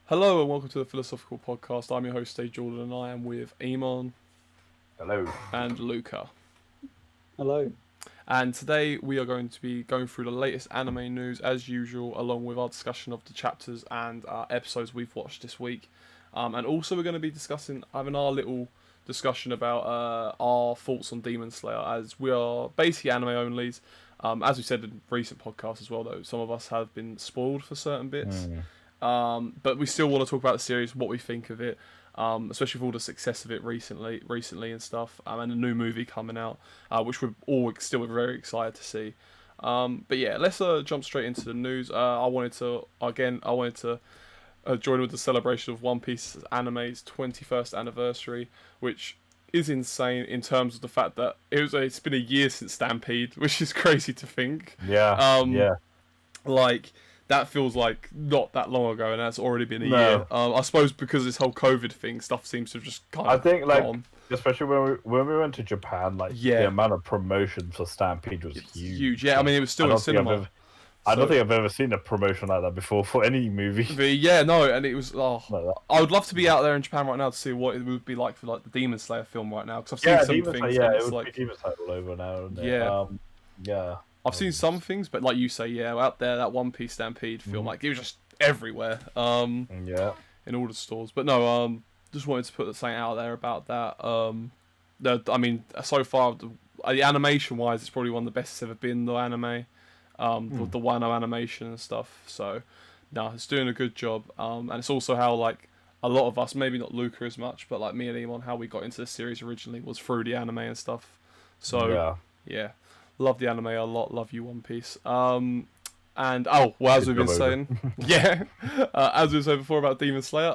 Hello and welcome to the Philosophical Podcast. I'm your host, Dave Jordan, and I am with Iman. Hello. And Luca. Hello. And today we are going to be going through the latest anime news as usual, along with our discussion of the chapters and episodes we've watched this week. And also we're going to be having our little discussion about our thoughts on Demon Slayer, as we are basically anime onlys. As we said in recent podcasts as well, though, some of us have been spoiled for certain bits. But we still want to talk about the series, what we think of it, especially with all the success of it recently and stuff, and a new movie coming out, which we're all still very excited to see. But yeah, let's jump straight into the news. I wanted to join with the celebration of One Piece anime's 21st anniversary, which is insane in terms of the fact that it's been a year since Stampede, which is crazy to think. Like, that feels like not that long ago, and that's already been a year. I suppose because of this whole COVID thing, stuff seems to have just kind of gone. Especially when we went to Japan, the amount of promotion for Stampede was huge. Yeah, I mean, it was still in cinema. I don't think I've ever seen a promotion like that before for any movie. And it was. I would love to be out there in Japan right now to see what it would be like for the Demon Slayer film right now, because I've seen some things. It would be Demon Slayer all over now. I've seen some things, but like you say, out there, that One Piece Stampede film, it was just everywhere. In all the stores. But no, just wanted to put something out there about that. I mean, so far, the animation-wise, it's probably one of the best it's ever been, the anime. The Wano animation and stuff. So, no, it's doing a good job. And it's also how, a lot of us, maybe not Luca as much, but me and Iman, how we got into the series originally was through the anime and stuff. So, yeah. Love the anime a lot. Love you, One Piece. As we've been saying, as we said before about Demon Slayer,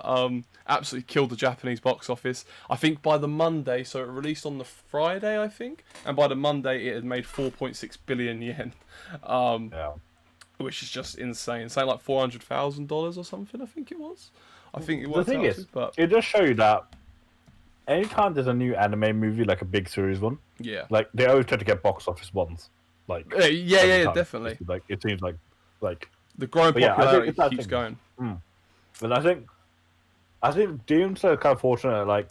absolutely killed the Japanese box office. I think by the Monday, so it released on the Friday, I think, and by the Monday it had made 4.6 billion yen, which is just insane. Saying like $400,000 or something. I think it was. The thing is, it does show you that anytime there's a new anime movie, like a big series one, they always try to get box office ones. Definitely. It seems like the growing popularity keeps going. But I think Demon Slayer is kind of fortunate.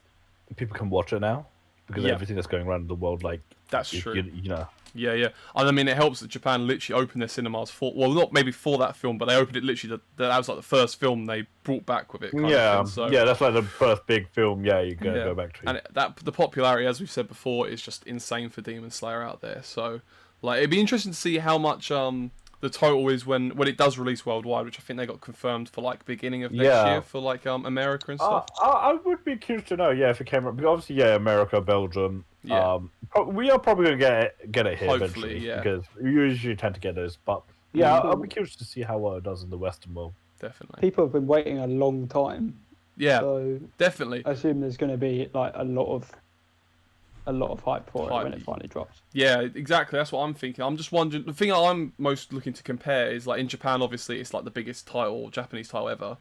People can watch it now because of everything that's going around in the world. That's true. You know. Yeah. And I mean, it helps that Japan literally opened their cinemas not maybe for that film, but they opened it literally. That was the first film they brought back with it. That's the first big film. You go back to. And the popularity, as we've said before, is just insane for Demon Slayer out there. So, it'd be interesting to see how much the total is when it does release worldwide, which I think they got confirmed for beginning of next year for America and stuff. I would be curious to know, if it came up, because obviously, America, Belgium. We are probably going to get it here hopefully, eventually, because we usually tend to get those. But I'll be curious to see how well it does in the Western world. Definitely. People have been waiting a long time. Yeah, so definitely. I assume there's going to be a lot of hype for it when it finally drops. Yeah, exactly. That's what I'm thinking. I'm just wondering. The thing I'm most looking to compare is in Japan. Obviously, it's the biggest Japanese title ever,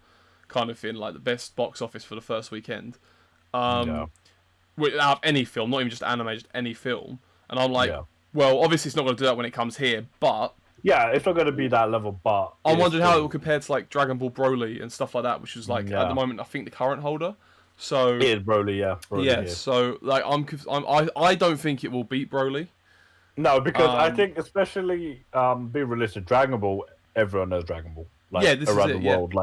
kind of thing. The best box office for the first weekend. Out of any film, not even just anime, just any film. And I'm well, obviously it's not going to do that when it comes here, but it's not going to be that level. But I'm wondering how it will compare to Dragon Ball Broly and stuff like that, which is at the moment I think the current holder. So it is Broly, Broly, So I don't think it will beat Broly. No, because I think especially being realistic, Dragon Ball, everyone knows Dragon Ball. This around is the world,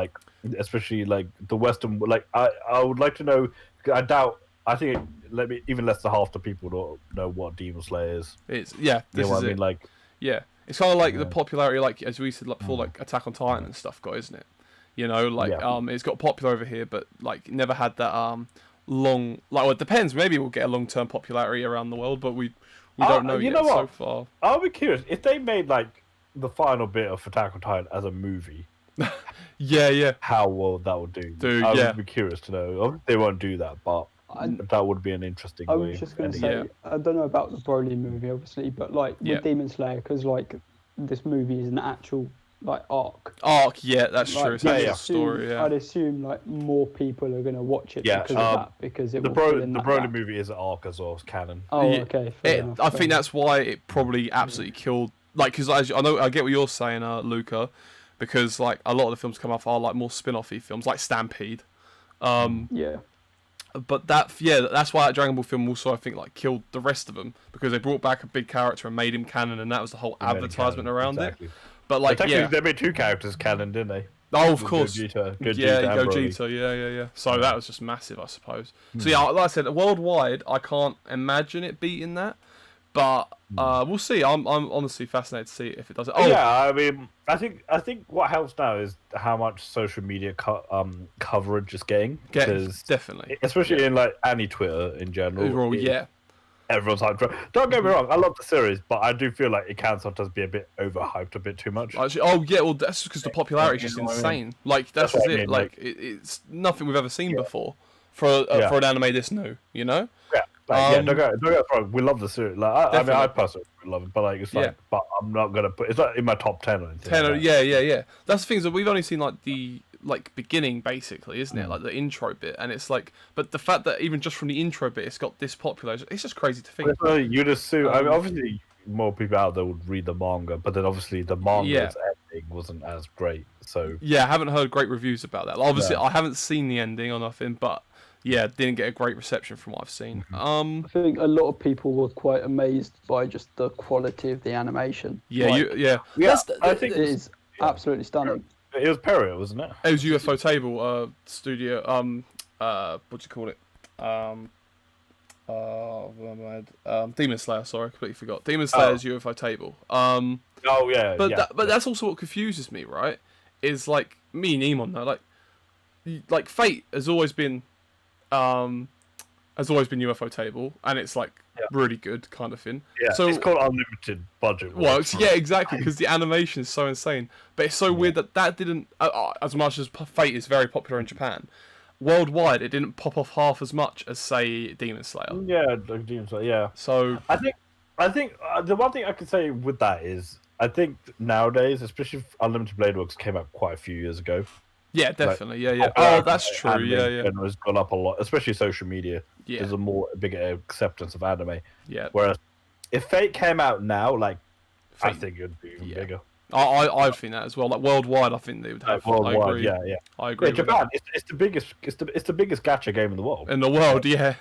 especially the Western. I would like to know. I doubt. I think even less than half the people don't know what Demon Slayer is. It's This you know what I mean? It's kind of the popularity, as we said before, Attack on Titan and stuff got, isn't it? It's got popular over here, but never had that long. It depends. Maybe we'll get a long-term popularity around the world, but we don't know yet so far. I'll be curious if they made the final bit of Attack on Titan as a movie. How well that would do. I would be curious to know. They won't do that, but that would be an interesting way. I was just going to say, I don't know about the Broly movie, obviously, but with Demon Slayer, because this movie is an actual arc. That's true. It's a story. I'd assume more people are going to watch it because of that, because the Broly movie is an arc as well as canon. Oh, okay. I think that's why it probably absolutely killed. Because I get what you're saying, Luca. because like a lot of the films come off are like more spin-offy films, like Stampede. Yeah. But that's why that Dragon Ball film also, I think, like killed the rest of them, because they brought back a big character and made him canon, and that was the whole advertisement around it. But like, they made 2 characters canon, didn't they? Oh, of course. Gogeta, yeah. So that was just massive, I suppose. So yeah, like I said, worldwide, I can't imagine it beating that, but we'll see. I'm honestly fascinated to see if it does it. Oh yeah, I mean, I think what helps now is how much social media coverage is getting. Definitely, especially in like Twitter in general. Everyone's hyped for it. Don't get me wrong, I love the series, but I do feel like it can sometimes be a bit overhyped, a bit too much. Actually, well, that's because the popularity is just insane. Like, that's just it. Like, it's nothing we've ever seen before for an anime this new, you know? Yeah. Don't get me wrong, we love the series. Like, I mean, I personally love it, but like, it's like, but I'm not gonna put it's not in my top 10 or anything. Yeah. That's the thing, is that we've only seen like the beginning, basically, isn't it? Like the intro bit, and it's like, but the fact that even just from the intro bit it's got this popular, it's just crazy to think. You'd assume, I mean, obviously more people out there would read the manga, but then obviously the manga's ending wasn't as great, so I haven't heard great reviews about that. Like, obviously I haven't seen the ending or nothing, but didn't get a great reception from what I've seen. I think a lot of people were quite amazed by just the quality of the animation. I think it is absolutely stunning. It was Perio, wasn't it? It was UFO Table Studio. What do you call it? Demon Slayer. Sorry, I completely forgot. Demon Slayer's UFO Table. But that's also what confuses me, right? Is like me and Emon though, like Fate has always been UFO Table, and it's like really good kind of thing. Yeah, so it's called unlimited budget. Well, exactly, because the animation is so insane. But it's so weird that didn't, as much as Fate is very popular in Japan, worldwide it didn't pop off half as much as say Demon Slayer. Yeah, Demon Slayer. Yeah. So I think the one thing I could say with that is I think nowadays, especially if Unlimited Blade Works came out quite a few years ago. Yeah, definitely. Yeah. Oh, that's true. Yeah. Has gone up a lot, especially social media. Yeah. There's a bigger acceptance of anime. Yeah. Whereas if Fate came out now, like I think it would be even bigger. I think that as well. Like worldwide, I think they would have. Worldwide, I agree. Yeah. I agree. Yeah, Japan, it's the biggest gacha game in the world. In the world, yeah.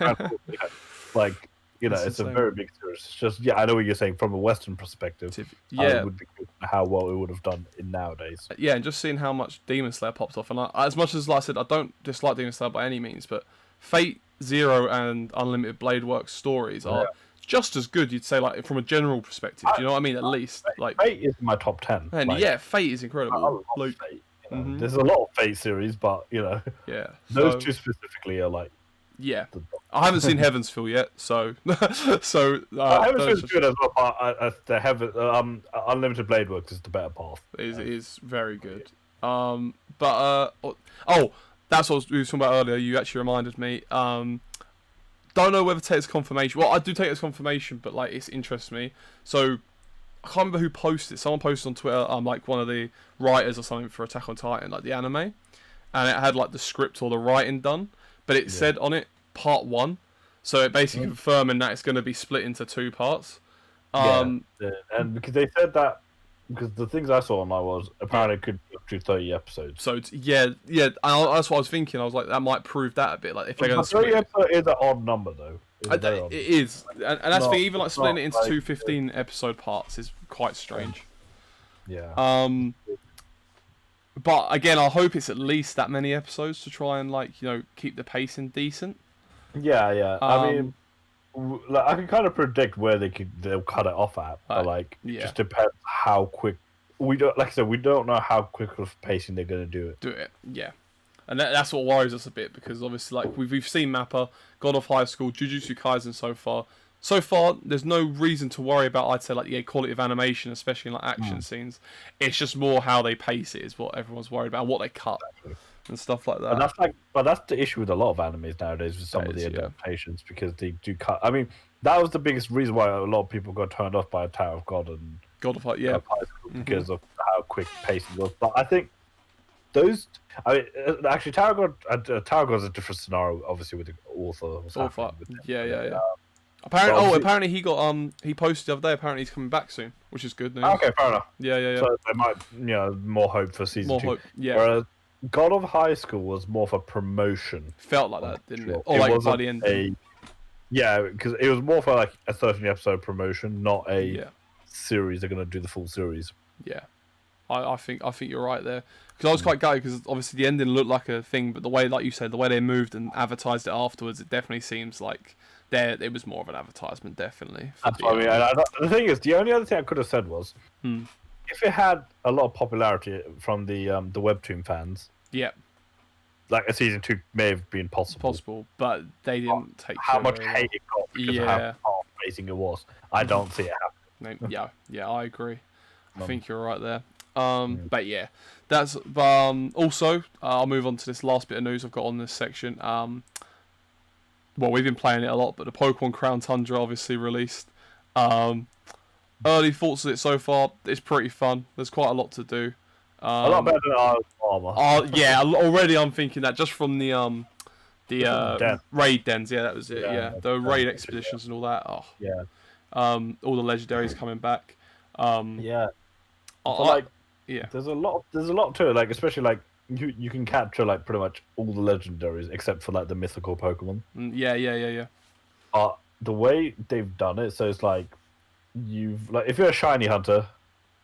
Like, you know, it's a very big series. It's just, I know what you're saying from a Western perspective. Yeah, it would be cool how well it would have done in nowadays. Yeah, and just seeing how much Demon Slayer popped off, and as much as, like I said, I don't dislike Demon Slayer by any means, but Fate Zero and Unlimited Blade Works stories are just as good. You'd say, like from a general perspective. Do you know what I mean? At least, like Fate is my top 10. And Fate is incredible. I love Fate. You know? There's a lot of Fate series, but you know, those two specifically are like. Yeah, I haven't seen Heaven's Feel yet, so Heaven's Feel is good as well. But the Unlimited Blade Works is the better path. It is very good. That's what we were talking about earlier. You actually reminded me. Don't know whether to take as confirmation. Well, I do take it as confirmation, but like it interests me. So I can't remember who posted. Someone posted on Twitter. Like one of the writers or something for Attack on Titan, like the anime, and it had like the script or the writing done. But it said on it part 1, so it basically confirming that it's going to be split into 2 parts. And because they said that, because the things I saw online was apparently it could be up to 30 episodes. So it's, and that's what I was thinking. I was like, that might prove that a bit. Like if they're going to split 30 episodes is an odd number though. It is, and that's the thing. Even like splitting it into 2 15 episode parts is quite strange. Yeah. But again, I hope it's at least that many episodes to try and keep the pacing decent. Yeah. I mean, I can kind of predict where they'll cut it off at, but just depends how quick. We don't know how quick of pacing they're going to do it. Yeah. And that's what worries us a bit, because obviously, like we've seen Mappa, God of High School, Jujutsu Kaisen so far. So far, there's no reason to worry about, I'd say, like the quality of animation, especially in like action scenes. It's just more how they pace it is what everyone's worried about, and what they cut and stuff like that. But that's the issue with a lot of animes nowadays with some of the adaptations, because they do cut. I mean, that was the biggest reason why a lot of people got turned off by Tower of God and God of High, School because of how quick pacing was. But I think those. I mean, actually, Tower of God is a different scenario, obviously, with the author. Yeah. Apparently he got he posted the other day. Apparently he's coming back soon, which is good news. Okay, fair enough. Yeah. So they might, more hope for season 2. Hope, yeah. Whereas God of High School was more for promotion. Felt like that, didn't it? Or like by the end. Yeah, because it was more for like a 13-episode promotion, not a series. They're going to do the full series. Yeah, I think you're right there. Because I was quite gutted because obviously the ending looked like a thing, but the way, like you said, the way they moved and advertised it afterwards, it definitely seems like it was more of an advertisement, definitely. That's what I mean. The thing is, the only other thing I could have said was, if it had a lot of popularity from the webtoon fans, like a season 2 may have been possible, but they didn't take how much hate it got because of how amazing it was. I don't see it happening. Yeah, I agree. I think you're right there. But yeah, that's. Also, I'll move on to this last bit of news I've got on this section. Well, we've been playing it a lot, but the Pokemon Crown Tundra obviously released. Early thoughts of it so far, it's pretty fun. There's quite a lot to do. A lot better than Armor. Yeah, already I'm thinking that just from the raid dens. Yeah, that was it. Yeah, the raid expeditions and all that. Oh, yeah. All the legendaries coming back. There's a lot to it. Like especially like you can capture like pretty much all the legendaries except for like the mythical Pokemon. Yeah. The way they've done it, so it's like if you're a shiny hunter,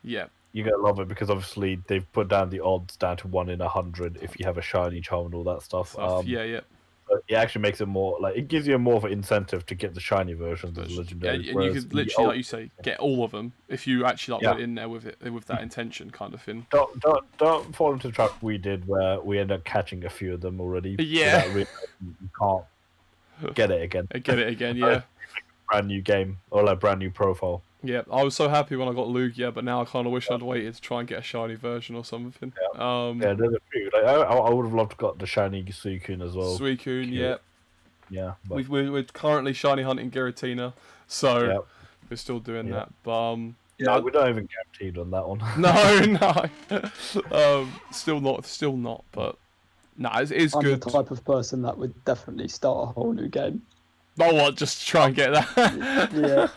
you're gonna love it because obviously they've put down the odds down to 1 in 100 if you have a shiny charm and all that stuff. But it actually makes it more like it gives you more of an incentive to get the shiny versions of the legendaries. Yeah, and you could literally, like you say, get all of them if you actually put it in there with that intention kind of thing. Don't fall into the trap we did where we end up catching a few of them already. Yeah, you can't get it again. Yeah. Brand new game or like brand new profile. Yeah, I was so happy when I got Lugia, but now I kind of wish I'd waited to try and get a shiny version or something. There's a few. Like, I would have loved to got the shiny Suicune as well. Suicune, yeah. But... We're currently shiny hunting Giratina, so we're still doing that. But we're not even guaranteed on that one. No. Still not. But it's I'm good. the type of person that would definitely start a whole new game. Oh, what? Just to try and get that? Yeah.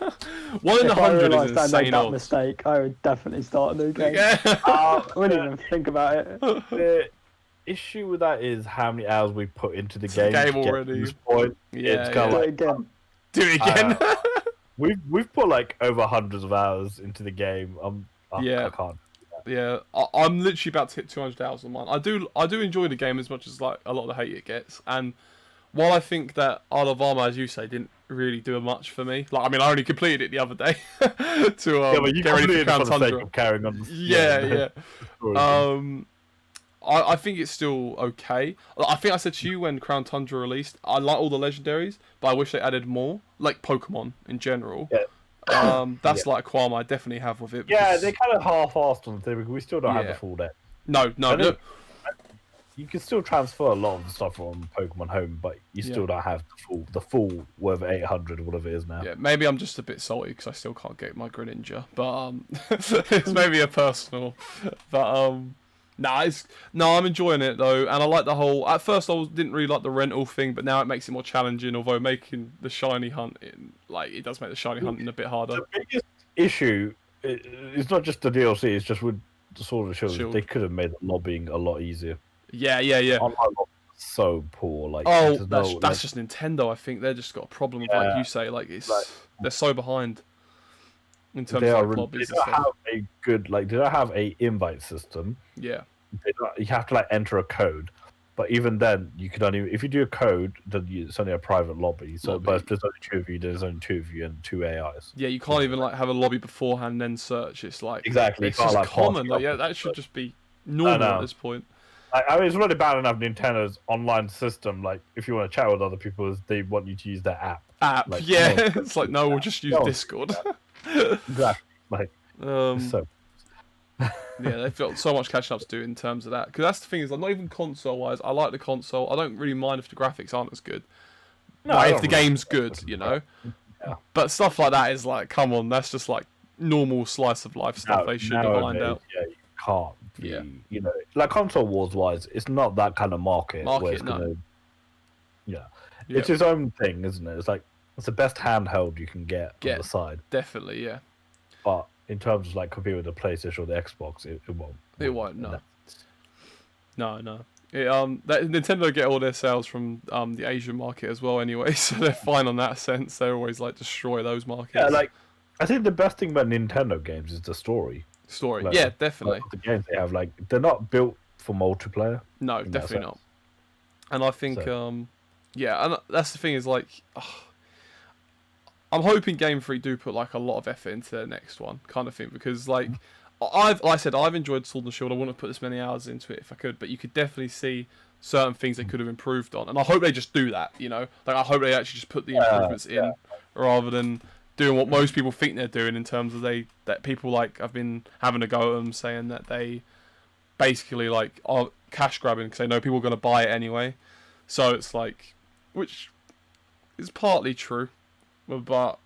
1 in 100 is insane. If I made that mistake, I would definitely start a new game. I wouldn't even think about it. The issue with that is how many hours we put into the game already. To this point. Yeah, Do it again. We've put like over hundreds of hours into the game. I can't. Yeah, I'm literally about to hit 200 hours on mine. I do enjoy the game as much as like a lot of the hate it gets, and while I think that Isle of Armor, as you say, didn't really do much for me. Like, I mean, I only completed it the other day to but you get ready for Crown the Tundra. sake of carrying on. Yeah. I think it's still okay. I think I said to you when Crown Tundra released, I like all the legendaries, but I wish they added more, like Pokemon in general. Yeah. That's like a qualm I definitely have with it. Yeah, they kind of half-assed on the thing because we still don't have the full deck. No. You can still transfer a lot of the stuff from Pokemon Home, but you still don't have the full whatever 800 or whatever it is now. Yeah, maybe I'm just a bit salty because I still can't get my Greninja, but it's maybe a personal. But I'm enjoying it though, and I like the whole. At first, I didn't really like the rental thing, but now it makes it more challenging. Although making the shiny hunt, it does make the shiny hunting a bit harder. The biggest issue is not just the DLC; it's just with the Sword of Shield. They could have made the lobbying a lot easier. Yeah. So poor. Like, that's just Nintendo. I think they've just got a problem with, like you say, they're so behind in terms of lobbies. They don't have a good they don't have a invite system. Yeah. You have to enter a code, but even then, you could only if you do a code, then it's only a private lobby. So, but if there's only 2 of you, there's only 2 of you and 2 AIs. Yeah, you can't even have a lobby beforehand and then search. It's like exactly. It's just common. That should just be normal at this point. I mean, it's really bad enough Nintendo's online system. Like, if you want to chat with other people, they want you to use their app. It's like, no, we'll just use Discord. Exactly. They've got so much catching up to do in terms of that. Because that's the thing is, not even console-wise, I like the console. I don't really mind if the graphics aren't as good. If the game's good, Yeah. But stuff like that is like, come on, that's just like normal slice of life stuff they should have lined out. Yeah, you can't. Like console wars wise, it's not that kind of market where it's gonna. It's its own thing, isn't it? It's like It's the best handheld you can get on the side. Definitely, yeah. But in terms of like compared with the PlayStation or the Xbox, it won't. It won't. No. No. That Nintendo get all their sales from the Asian market as well, anyway. So they're fine on that sense. They always like destroy those markets. Yeah, like I think the best thing about Nintendo games is the story. Like, yeah, definitely. Like, the games they have, like they're not built for multiplayer. No, definitely not. And I think, yeah, and that's the thing is like, I'm hoping Game Freak do put like a lot of effort into their next one, kind of thing, because like like I said, I've enjoyed Sword and Shield. I wouldn't have put this many hours into it if I could, but you could definitely see certain things they could have improved on, and I hope they just do that. You know, like I hope they actually just put the improvements in rather than doing what most people think they're doing in terms of that people like I've been having a go at them saying that they basically like are cash grabbing because they know people are going to buy it anyway. So it's like, which is partly true, but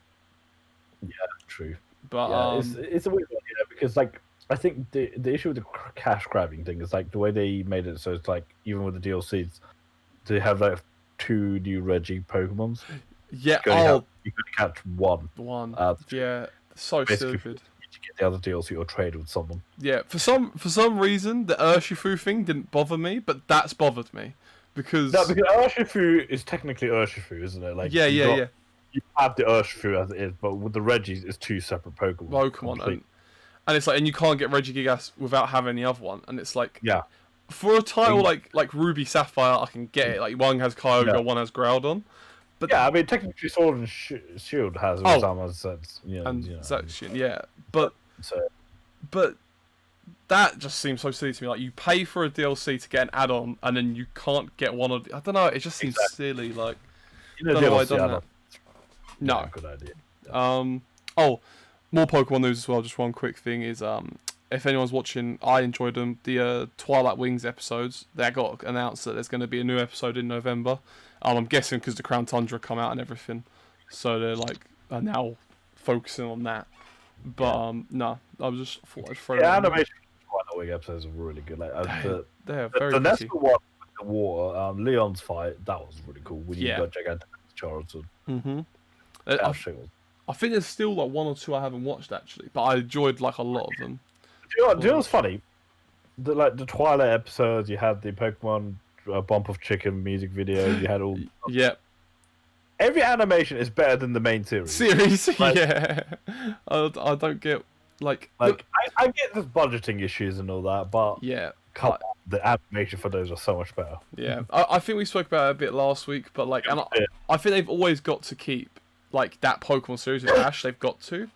yeah, true. But it's a weird one, because like I think the issue with the cash grabbing thing is like the way they made it so it's like even with the DLCs, they have like 2 new Reggie Pokemons. Yeah, you could catch one. Yeah, so stupid. To get the other DLC or trade with someone. Yeah, for some reason the Urshifu thing didn't bother me, but that's bothered me because Urshifu is technically Urshifu, isn't it? Like yeah. You have the Urshifu as it is, but with the Reggies, it's 2 separate Pokemon. And it's like, and you can't get Regigigas without having the other one, and it's like, yeah, for a title like Ruby Sapphire, I can get it. Like one has Kyogre, one has Groudon. But yeah, I mean technically Sword and Shield has Uzama's Zacian, yeah, but that just seems so silly to me. Like you pay for a DLC to get an add-on, and then you can't get one of the... I don't know. It just seems silly. Like I don't know why I've done that. No, good idea. More Pokemon news as well. Just one quick thing is if anyone's watching, I enjoyed them. The Twilight Wings episodes that got announced that there's going to be a new episode in November. I'm guessing because the Crown Tundra come out and everything, so they're like now focusing on that. But no, I was just thought I'd throw. Yeah, animation for Twilight Wing episodes are really good. Like they're very. The next one with the water, Leon's fight, that was really cool. When you got gigantic Charizard. I think there's still like 1 or 2 I haven't watched actually, but I enjoyed like a lot of them. Do you know what's funny? The Twilight episodes, you had the Pokemon Bump of Chicken music video, you had all... Yeah. Every animation is better than the main series. Like, yeah. I don't get... Like I get the budgeting issues and all that, but... Yeah. The animation for those are so much better. Yeah. I think we spoke about it a bit last week, but like... And I think they've always got to keep like that Pokemon series with Ash, they've got to.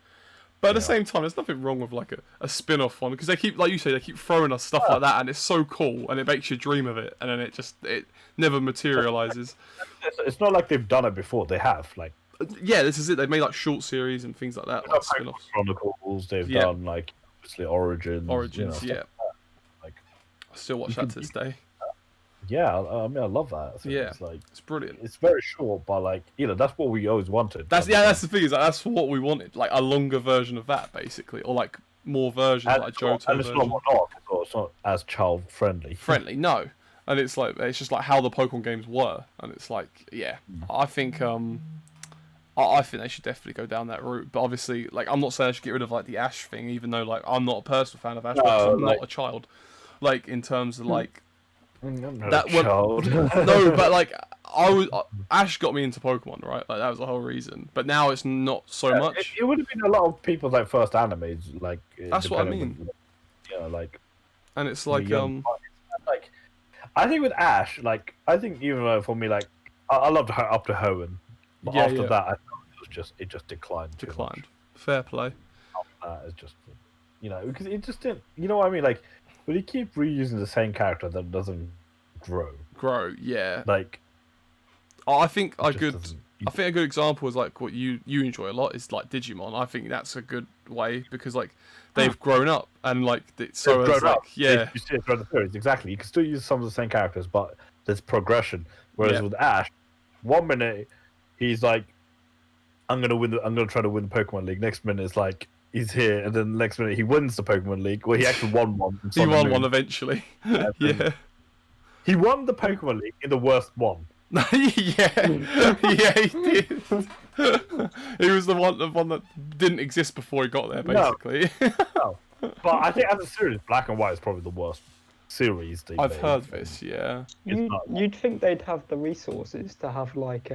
But at the same time, there's nothing wrong with like a spin-off one because they keep, like you say, they keep throwing us stuff like that, and it's so cool, and it makes you dream of it, and then it never materializes. It's not like they've done it before; they have. Like, yeah, this is it. They've made like short series and things like that, like spin-offs. Chronicles. They've done like obviously Origins. Yeah. Like, I still watch that to this day. Yeah, I mean, I love that. So yeah, it's brilliant. It's very short, but like, that's what we always wanted. That's the thing is like, that's what we wanted, like a longer version of that, basically, or like more versions, like Johto. And it's not as child friendly. No, and it's like it's just like how the Pokemon games were, and it's like I think I think they should definitely go down that route. But obviously, like I'm not saying I should get rid of like the Ash thing, even though like I'm not a personal fan of Ash, because I'm not a child. Like in terms of like. Child. No, but like Ash got me into Pokemon, right? Like that was the whole reason. But now it's not so much. It would have been a lot of people's like first animes, like that's what I mean. Like, and it's like like I think with Ash, like I think even though for me, like I loved her up to Hoenn, but after that, I thought it just declined. Fair play. After that, it's just because it just didn't. You know what I mean? Like. But you keep reusing the same character that doesn't grow. Yeah. Like, I think a good example is like what you enjoy a lot is like Digimon. I think that's a good way because like they've grown up and like so it's like you see it throughout the series. Exactly. You can still use some of the same characters, but there's progression. Whereas with Ash, 1 minute he's like, I'm gonna try to win the Pokemon League. Next minute it's like. He's here, and then the next minute he wins the Pokemon League. Well, he actually won one. He won one eventually. Yeah. He won the Pokemon League in the worst one. yeah, he did. He was the one that didn't exist before he got there, basically. No. But I think as a series, Black and White is probably the worst series they've I've made. heard this, yeah. You'd think they'd have the resources to have like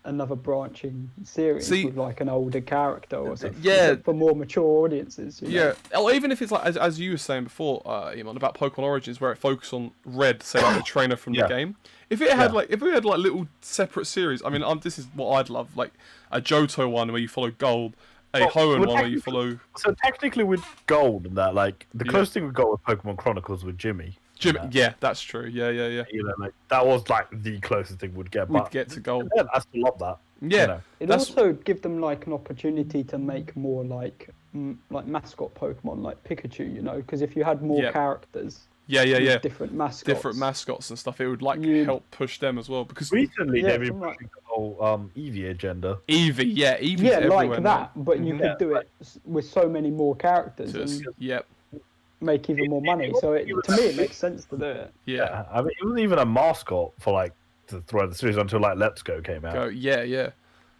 another branching series with like an older character or something. Yeah, for more mature audiences. Yeah, or even if it's like as you were saying before, Iman, about Pokemon Origins, where it focuses on Red, say like the trainer from the game. If it had like little separate series, I mean, this is what I'd love, like a Johto one where you follow Gold, a Hoenn one where you follow. So technically, with Gold and that, like the closest thing we got with Pokemon Chronicles with Jimmy. Yeah, that's true. Yeah. You know, like that was like the closest thing we'd get. We'd get to Gold. Yeah, I still love that. Yeah, you know. It also give them like an opportunity to make more like mascot Pokemon, like Pikachu. You know, because if you had more characters. Yeah. Different mascots and stuff. It would like help push them as well. Because recently they've been pushing the whole Eevee agenda. Eevee's everywhere like now. that. But you could do it with so many more characters. Make even more money. So to me, it makes sense to do it. Yeah. I mean, it wasn't even a mascot for like the throughout the series until like Let's Go came out. Yeah.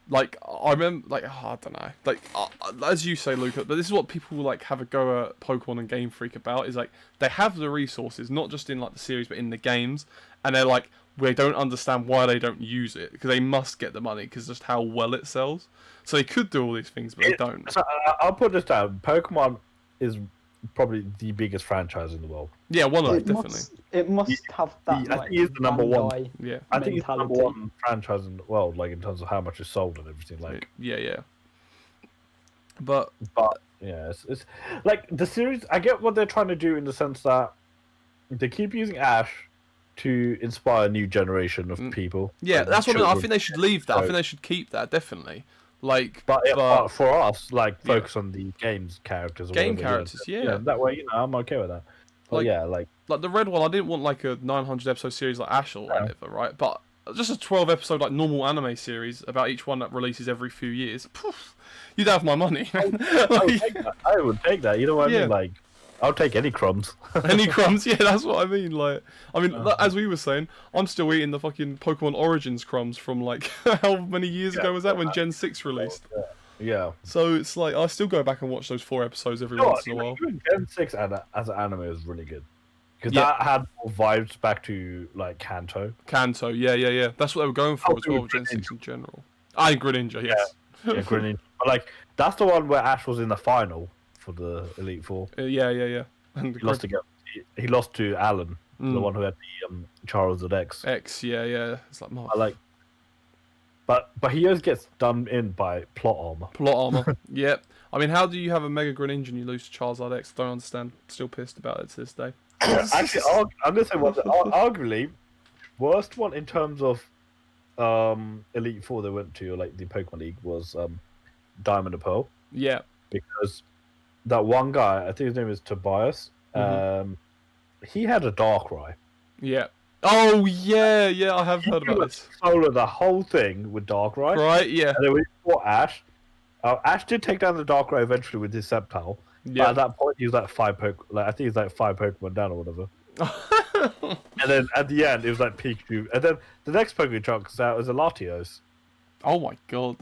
Like I remember, like I don't know, like as you say, Luca. But this is what people like have a go at Pokemon and Game Freak about. Is like they have the resources, not just in like the series, but in the games, and they're like they don't understand why they don't use it because they must get the money because just how well it sells. So they could do all these things, but they don't. So I'll put this down. Pokemon is probably the biggest franchise in the world. Yeah, one of them, definitely. It must have that. I think it's the number one. Yeah, I think it's the number one franchise in the world, like in terms of how much is sold and everything. Like, yeah. But yeah, it's like the series. I get what they're trying to do in the sense that they keep using Ash to inspire a new generation of people. Yeah, like that's what I think they should leave that. I think they should keep that definitely. Like, but for us, like focus on the games characters. Yeah. That way, I'm okay with that. But like the Red one, I didn't want like a 900 episode series like Ash or whatever, right? But just a 12 episode like normal anime series about each one that releases every few years. Poof, you'd have my money. I would take that. You know what I mean? Like, I'll take any crumbs. Any crumbs? Yeah, that's what I mean. Like, as we were saying, I'm still eating the fucking Pokemon Origins crumbs from like how many years ago was that when Gen 6 released? Yeah. So it's like I still go back and watch those 4 episodes every once in a while. Even Gen 6 as an anime is really good because that had more vibes back to like Kanto. Yeah. That's what they were going for as well. Gen 6 in general. Greninja, yes. Yeah, Greninja. But like that's the one where Ash was in the final for the Elite Four. Yeah. And he lost to Alan, the one who had the Charizard X. Yeah. It's like I like. But he always gets done in by plot armor. Yep. I mean, how do you have a Mega Greninja and you lose to Charizard X? Don't understand. Still pissed about it to this day. Actually, I'm gonna say arguably worst one in terms of Elite Four they went to, like the Pokemon League, was Diamond and Pearl. Yeah. Because that one guy, I think his name is Tobias. He had a Darkrai. Yeah. Oh yeah, I have heard about this. Solo the whole thing with Darkrai. Right, yeah. And then we fought Ash. Ash did take down the Darkrai eventually with his Sceptile. Yeah. But at that point, he was like I think he's like 5 Pokemon down or whatever. And then at the end, it was like Pikachu. And then the next Pokemon chunk out was a Latios. Oh my god.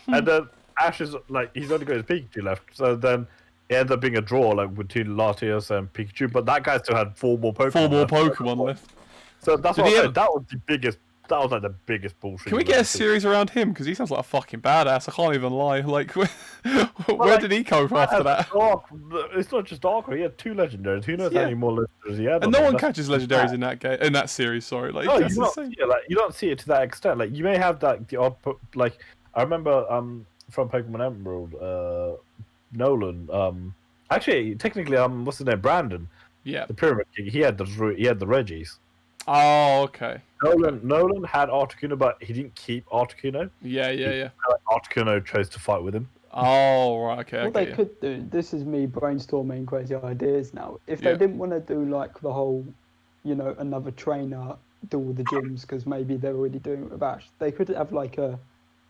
and then Ash is like, he's only got his Pikachu left. So then it ends up being a draw like between Latios and Pikachu. But that guy still had 4 more Pokemon left. So that's what I said. That was the biggest. That was like the biggest bullshit. Can we get a series around him? Because he sounds like a fucking badass. I can't even lie. Like, where did he go after that? It's not just Darkrai. He had 2 legendaries. Who knows how many more legendaries he had? And no one catches legendaries in that game, in that series. Sorry, like, no, you don't see it to that extent. Like, you may have that the odd. Like, I remember from Pokemon Emerald, Nolan. Actually, technically, what's his name? Brandon. Yeah. The Pyramid King. He had the Reggies. Oh, okay. Nolan had Articuno, but he didn't keep Articuno. Yeah. Articuno chose to fight with him. Oh, right, okay. What they could do, this is me brainstorming crazy ideas now. If they didn't want to do like the whole, another trainer do all the gyms, because maybe they're already doing it with Ash, they could have like a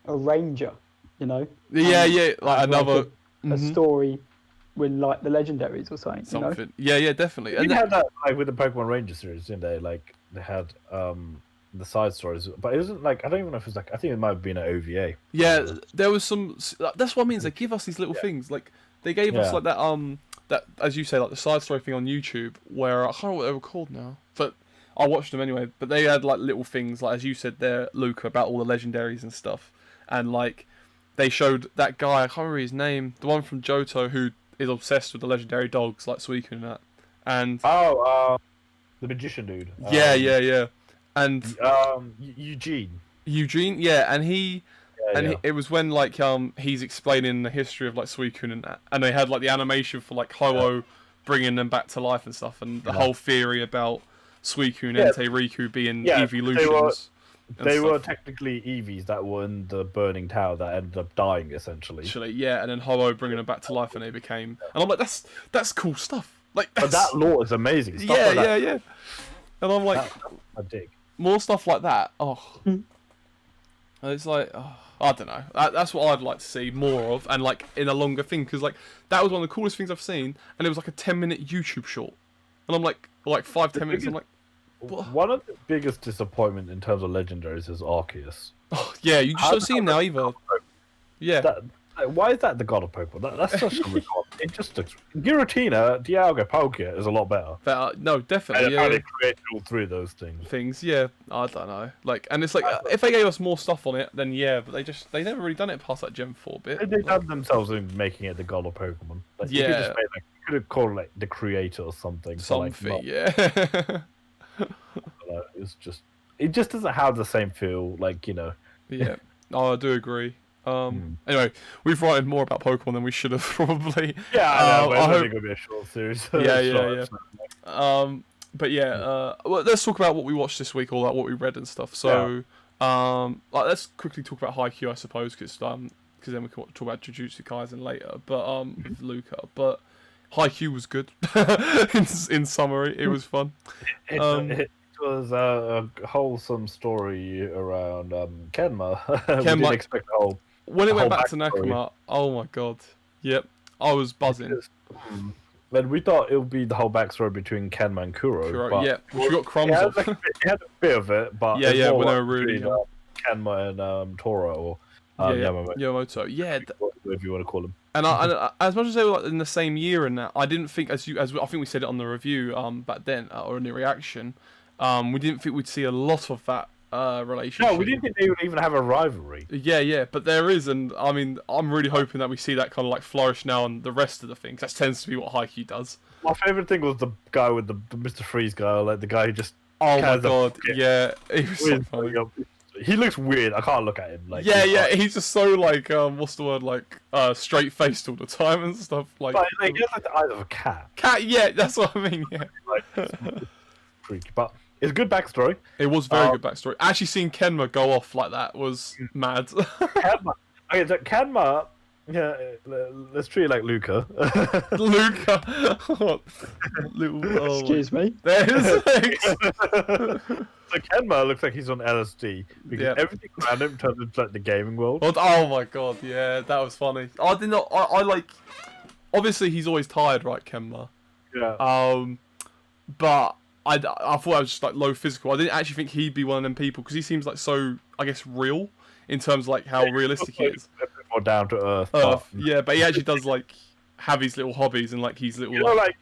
ranger, Yeah, like another... a story with like the legendaries or something. Yeah, definitely. And they had that like with the Pokemon Ranger series, didn't they? Like they had the side stories, but it wasn't like, I don't even know if it was like, I think it might have been an OVA. Yeah, there was some. That's what I mean. They give us these little things. Like they gave us like that as you say, like the side story thing on YouTube, where I can't remember what they were called now, but I watched them anyway. But they had like little things, like as you said there, Luca, about all the legendaries and stuff, and like they showed that guy, I can't remember his name, the one from Johto who is obsessed with the legendary dogs like Suicune and that, and the magician dude. Yeah. And Eugene, yeah, and it was when like he's explaining the history of like Suicune and that, and they had like the animation for like Ho-Oh bringing them back to life and stuff, and the whole theory about Suicune and Entei Riku being evolutions. They were technically Eevees that were in the burning tower that ended up dying essentially. Actually, yeah, and then Ho-Oh bringing them back to life, and they became. And I'm like, that's cool stuff. Like, but that lore is amazing. Stuff yeah. And I'm like, I dig. More stuff like that. And it's like, I don't know. That's what I'd like to see more of, and like in a longer thing, because like that was one of the coolest things I've seen, and it was like a 10-minute YouTube short, and I'm like 5-10 minutes. I'm like, what? One of the biggest disappointment in terms of legendaries is Arceus. Oh yeah, you just don't see him now either. Yeah. Why is that the god of Pokemon? That's such a record. It just looks. Giratina, Dialga, Palkia is a lot better. No, definitely. And they created all three of those things. Yeah. I don't know. Like, and it's like if they gave us more stuff on it, then yeah. But they never really done it past that Gen 4 bit. They done themselves in making it the god of Pokemon. Like, you could have called it like the creator or something. Yeah. It just doesn't have the same feel. Like Yeah. Oh, I do agree. Anyway, we've written more about Pokemon than we should have probably. Yeah, I know, but I hope it's gonna be a short series. Yeah. But well, let's talk about what we watched this week, or like what we read and stuff. So, let's quickly talk about Haikyuu, I suppose, because then we can talk about Jujutsu Kaisen later. But with Luca, but Haikyuu was good. in summary, it was fun. It was a wholesome story around Kenma. We didn't expect the whole. When it went back to Nekoma, oh my god. Yep. I was buzzing. And we thought it would be the whole backstory between Kenma and Kuro. But yeah, we got crumbs of it. It had a bit of it, but when they were really Kenma and Toro or Yamamoto. Yeah, whatever you want to call them. And as much as they were like in the same year and that, I didn't think as I think we said it on the review back then or in the reaction, we didn't think we'd see a lot of that relationship. No, we didn't think they would even have a rivalry. Yeah, but there is, and I mean, I'm really hoping that we see that kind of like flourish now on the rest of the things. That tends to be what Haikyuu does. My favourite thing was the guy with the Mr. Freeze guy, like the guy who just. Oh my god, yeah, he was so funny. He looks weird. I can't look at him. Like he's just so like what's the word, like straight faced all the time and stuff. Like he has like the eyes of a cat. Yeah, that's what I mean. Yeah, like freaky, but. It's a good backstory. It was very good backstory. Actually, seeing Kenma go off like that was mad. Kenma. Okay, so Kenma. Yeah, let's treat it like Luca. Luca. Excuse me. There's So Kenma looks like he's on LSD because everything around him turns into like the gaming world. Oh my god, yeah, that was funny. I did not. I like. Obviously, he's always tired, right, Kenma? Yeah. But. I thought I was just like low physical. I didn't actually think he'd be one of them people because he seems like so, I guess, real in terms of like how realistic he is. A bit more down to earth. But he actually does like have his little hobbies and like his little like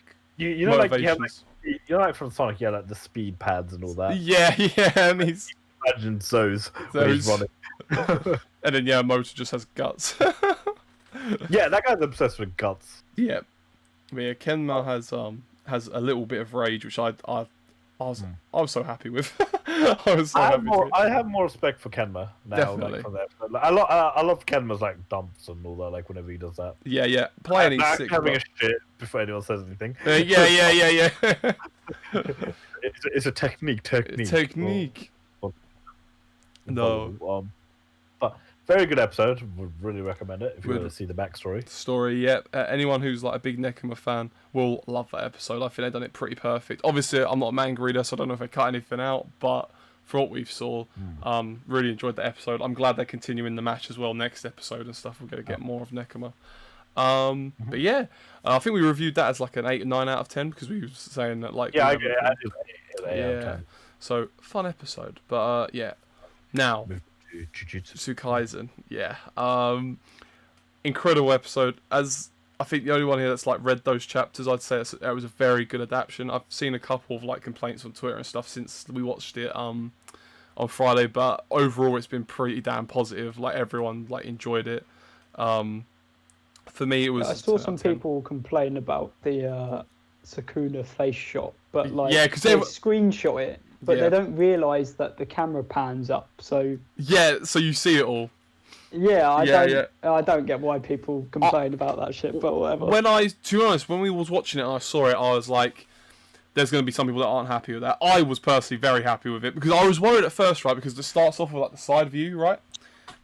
from Sonic, like the speed pads and all that. Yeah, and he's imagine those. And then Motor just has guts. Yeah, that guy's obsessed with guts. Yeah, but yeah, Kenma has a little bit of rage, which I was so happy with. I have more respect for Kenma now. Definitely. I love Kenma's like dumps and all that. Like whenever he does that. Yeah. Playing he's sick. Having a shit before anyone says anything. Yeah. It's a technique. No. But very good episode. Would really recommend it if you want to see the backstory. Anyone who's like a big Nekoma fan will love that episode. I think they've done it pretty perfect. Obviously, I'm not a manga reader, so I don't know if they cut anything out. But for what we've saw, really enjoyed the episode. I'm glad they're continuing the match as well. Next episode and stuff, we're going to get more of Nekoma. But yeah, I think we reviewed that as like an 8 or 9 out of 10 because we were saying that like I did 8 out of 10. So fun episode, but yeah. Now, Jujutsu Kaisen, yeah. Incredible episode. As I think the only one here that's like read those chapters, I'd say it was a very good adaptation. I've seen a couple of like complaints on Twitter and stuff since we watched it on Friday, but overall it's been pretty damn positive. Like everyone like enjoyed it. For me, it was. I saw some people complain about the Sukuna face shot, but like yeah, because they screenshot it, but they don't realise that the camera pans up. So so you see it all. Yeah, I don't get why people complain about that shit, but whatever. To be honest, when we was watching it and I saw it, I was like, there's going to be some people that aren't happy with that. I was personally very happy with it, because I was worried at first, right, because it starts off with like the side view, right?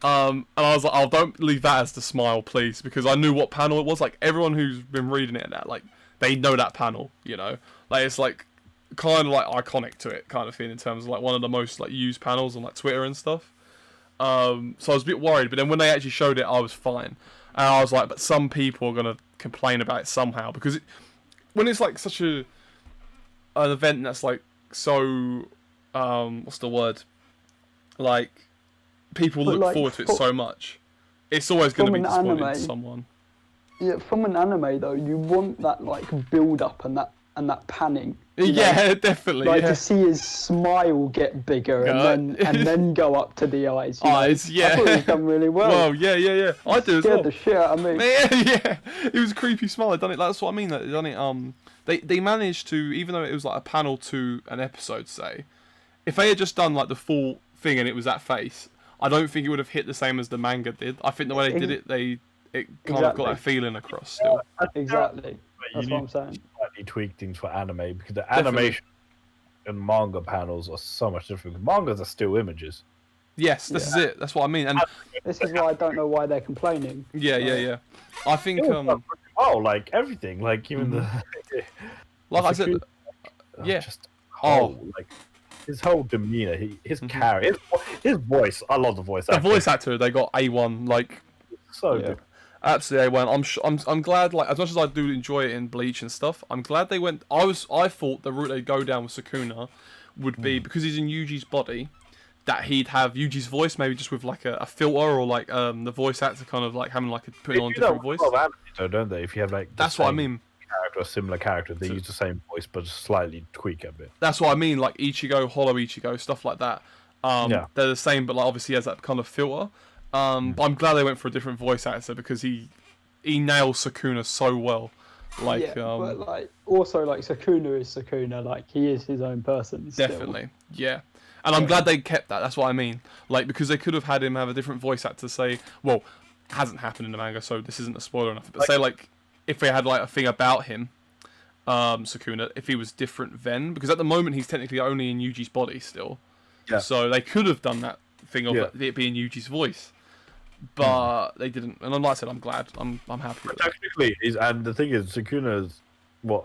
And I was like, oh, don't leave that as the smile, please, because I knew what panel it was. Like, everyone who's been reading it and that, like, they know that panel, you know? Like, it's like, kind of like iconic to it, kind of thing, in terms of like one of the most like used panels on like Twitter and stuff. So I was a bit worried, but then when they actually showed it, I was fine. And I was like, but some people are going to complain about it somehow, because when it's like such an event that's like so, what's the word? Like, people look forward to it so much. It's always going to be disappointing to someone. Yeah, from an anime though, you want that like build up and that panning. Yeah, definitely. Like to see his smile get bigger and then go up to the eyes. Eyes, yeah. I thought it was done really well. Well, yeah. I do as well. Scared the shit out of me. Yeah. It was a creepy smile. They've done it. That's what I mean. They've done it. They managed to, even though it was like a panel to an episode, say, if they had just done like the full thing and it was that face, I don't think it would have hit the same as the manga did. I think the way they did it, it kind of got that feeling across still. Exactly. That's what I'm saying. Slightly tweak things for anime, because the animation and manga panels are so much different. Mangas are still images. Yes, this is it. That's what I mean. And this is why I don't know why they're complaining. Yeah. I think like everything, like even the like I said, like his whole demeanor, his character, his voice. I love the voice. The voice actor, they got A1, like so good. Absolutely A1. I'm glad, like, as much as I do enjoy it in Bleach and stuff, I'm glad they went. I thought the route they'd go down with Sukuna would be, because he's in Yuji's body, that he'd have Yuji's voice, maybe just with like a filter, or like the voice actor kind of like having like putting on a different voice. Don't they? If you have like that's what I mean. Character, a similar character, they use the same voice but just slightly tweak a bit. That's what I mean, like Ichigo, Hollow Ichigo, stuff like that. They're the same, but like obviously has that kind of filter. But I'm glad they went for a different voice actor, because he nails Sukuna so well. Like, but like also like Sukuna is Sukuna, like he is his own person. Definitely, yeah. And I'm glad they kept that. That's what I mean. Like, because they could have had him have a different voice actor say, well, hasn't happened in the manga, so this isn't a spoiler enough. But say like if they had like a thing about him, Sukuna, if he was different then, because at the moment he's technically only in Yuji's body still. Yeah. So they could have done that thing of it being Yuji's voice. But they didn't, and like I said, I'm glad. I'm happy with that. Technically, and the thing is, Sukuna's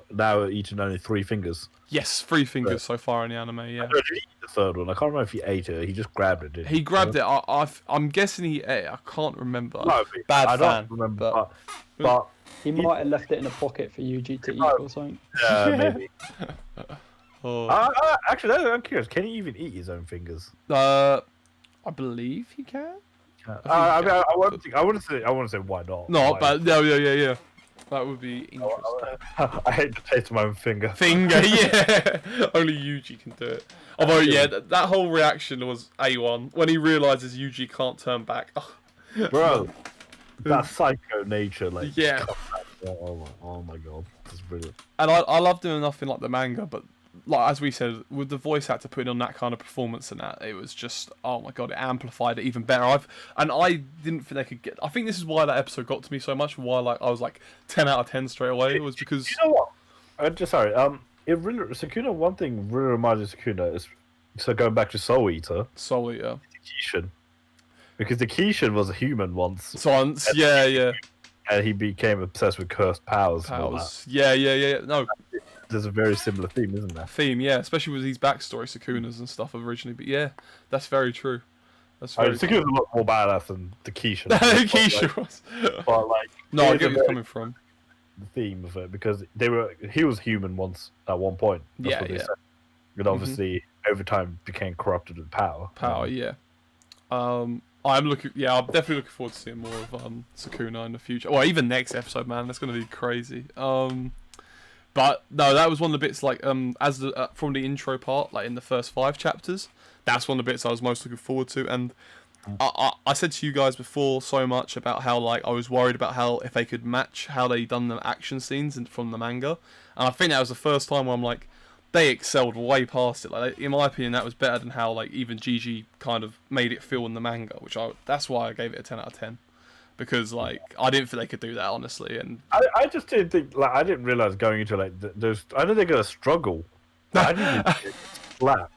now eaten only 3 fingers. Yes, 3 fingers so far in the anime. Yeah. Did he eat the third one? I can't remember if he ate it. He just grabbed it. Didn't he? He grabbed it. I'm guessing he ate it. I can't remember. No, I don't remember. But he might have left it in a pocket for Yuji to eat or something. Maybe. Actually, I'm curious. Can he even eat his own fingers? I believe he can. I wouldn't say why not. No, but yeah. That would be interesting. I hate the taste of my own finger. Yeah. Only Yuji can do it. Although, that whole reaction was A1 when he realizes Yuji can't turn back. Bro, that psycho nature, like. Yeah. Oh my god, that's brilliant. And I love doing nothing like the manga, but like as we said, with the voice actor putting on that kind of performance and that, it was just, oh my god, it amplified it even better. I didn't think they could get. I think this is why that episode got to me so much. Why I was like 10 out of 10 straight away. It was because you know what? It really Sukuna. One thing really reminds me of Sukuna is going back to Soul Eater. Soul Eater. The Kishin, because the Kishin was a human once. Yeah. And he became obsessed with cursed powers. Yeah. No. There's a very similar theme, isn't there? Yeah, especially with these backstory Sukunas and stuff originally. But yeah, that's very true. Sukuna's a lot more badass than the Kishin. Kishin was. But like, no, I get where you're coming from. The theme of it, because he was human once at one point. That's what they said. And obviously, over time became corrupted with power. Yeah. I'm definitely looking forward to seeing more of Sukuna in the future. Well, even next episode, man, that's gonna be crazy. But no, that was one of the bits like from the intro part, like in the first 5 chapters. That's one of the bits I was most looking forward to, and I said to you guys before so much about how like I was worried about how if they could match how they done the action scenes from the manga, and I think that was the first time where I'm like, they excelled way past it. Like in my opinion, that was better than how like even Gigi kind of made it feel in the manga, that's why I gave it a 10 out of 10. Because like I didn't think they could do that honestly, and I just didn't think I didn't realize going into like those. I know they're gonna struggle. I didn't think it's flat.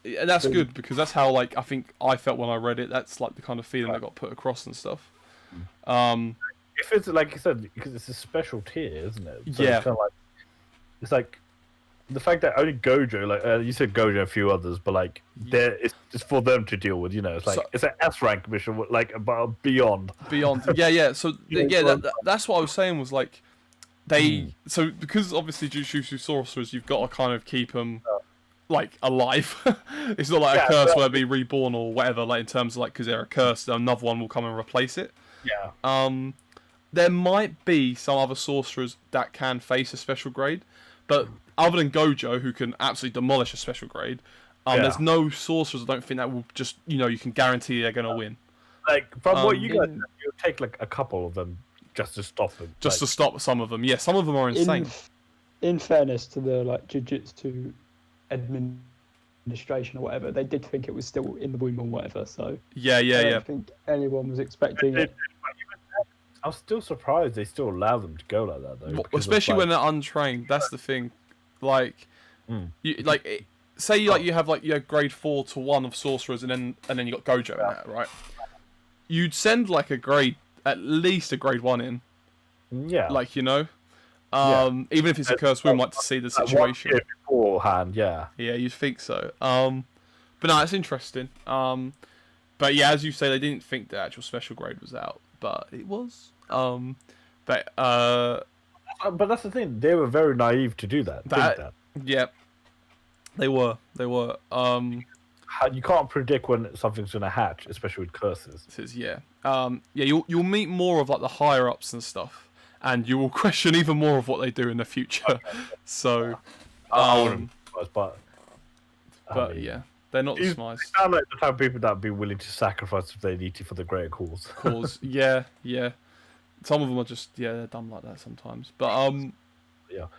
And that's good because that's how like I think I felt when I read it. That's like the kind of feeling that got put across and stuff. If it's like you said, because it's a special tier, isn't it? So yeah. It's like the fact that only Gojo, like you said, Gojo and a few others, but like it's for them to deal with. It's like it's an S rank mission, like about beyond. Yeah. So that's what I was saying was like so because obviously Jujutsu sorcerers, you've got to kind of keep them like alive. It's not like a curse where they be reborn or whatever. Like in terms of like because they're a curse, another one will come and replace it. Yeah. There might be some other sorcerers that can face a special grade, but other than Gojo, who can absolutely demolish a special grade, there's no sorcerers I don't think that will just you can guarantee they're gonna win. Like from what you guys, you'll take like a couple of them just to stop them. Just to stop some of them. Yeah, some of them are insane. In fairness to the like Jujutsu administration or whatever, they did think it was still in the womb or whatever. So yeah. I don't think anyone was expecting it. I'm still surprised they still allow them to go like that though. Especially when they're untrained. That's the thing. Like, say you have like your grade 4 to 1 of sorcerers, and then you got Gojo in that, right? You'd send like at least a grade 1 in. Yeah. Like even if it's a curse wound, like to see the situation beforehand. Yeah. Yeah, you'd think so. But no, it's interesting. But yeah, as you say, they didn't think the actual special grade was out, but it was. But that's the thing. They were very naive to do that. Yeah, they were. You can't predict when something's going to hatch, especially with curses. You'll meet more of like the higher ups and stuff, and you will question even more of what they do in the future. Okay. So, but yeah, they're not the smartest. They sound like the type of people that would be willing to sacrifice if they need to for the greater cause. Yeah. Some of them are just they're dumb like that sometimes. But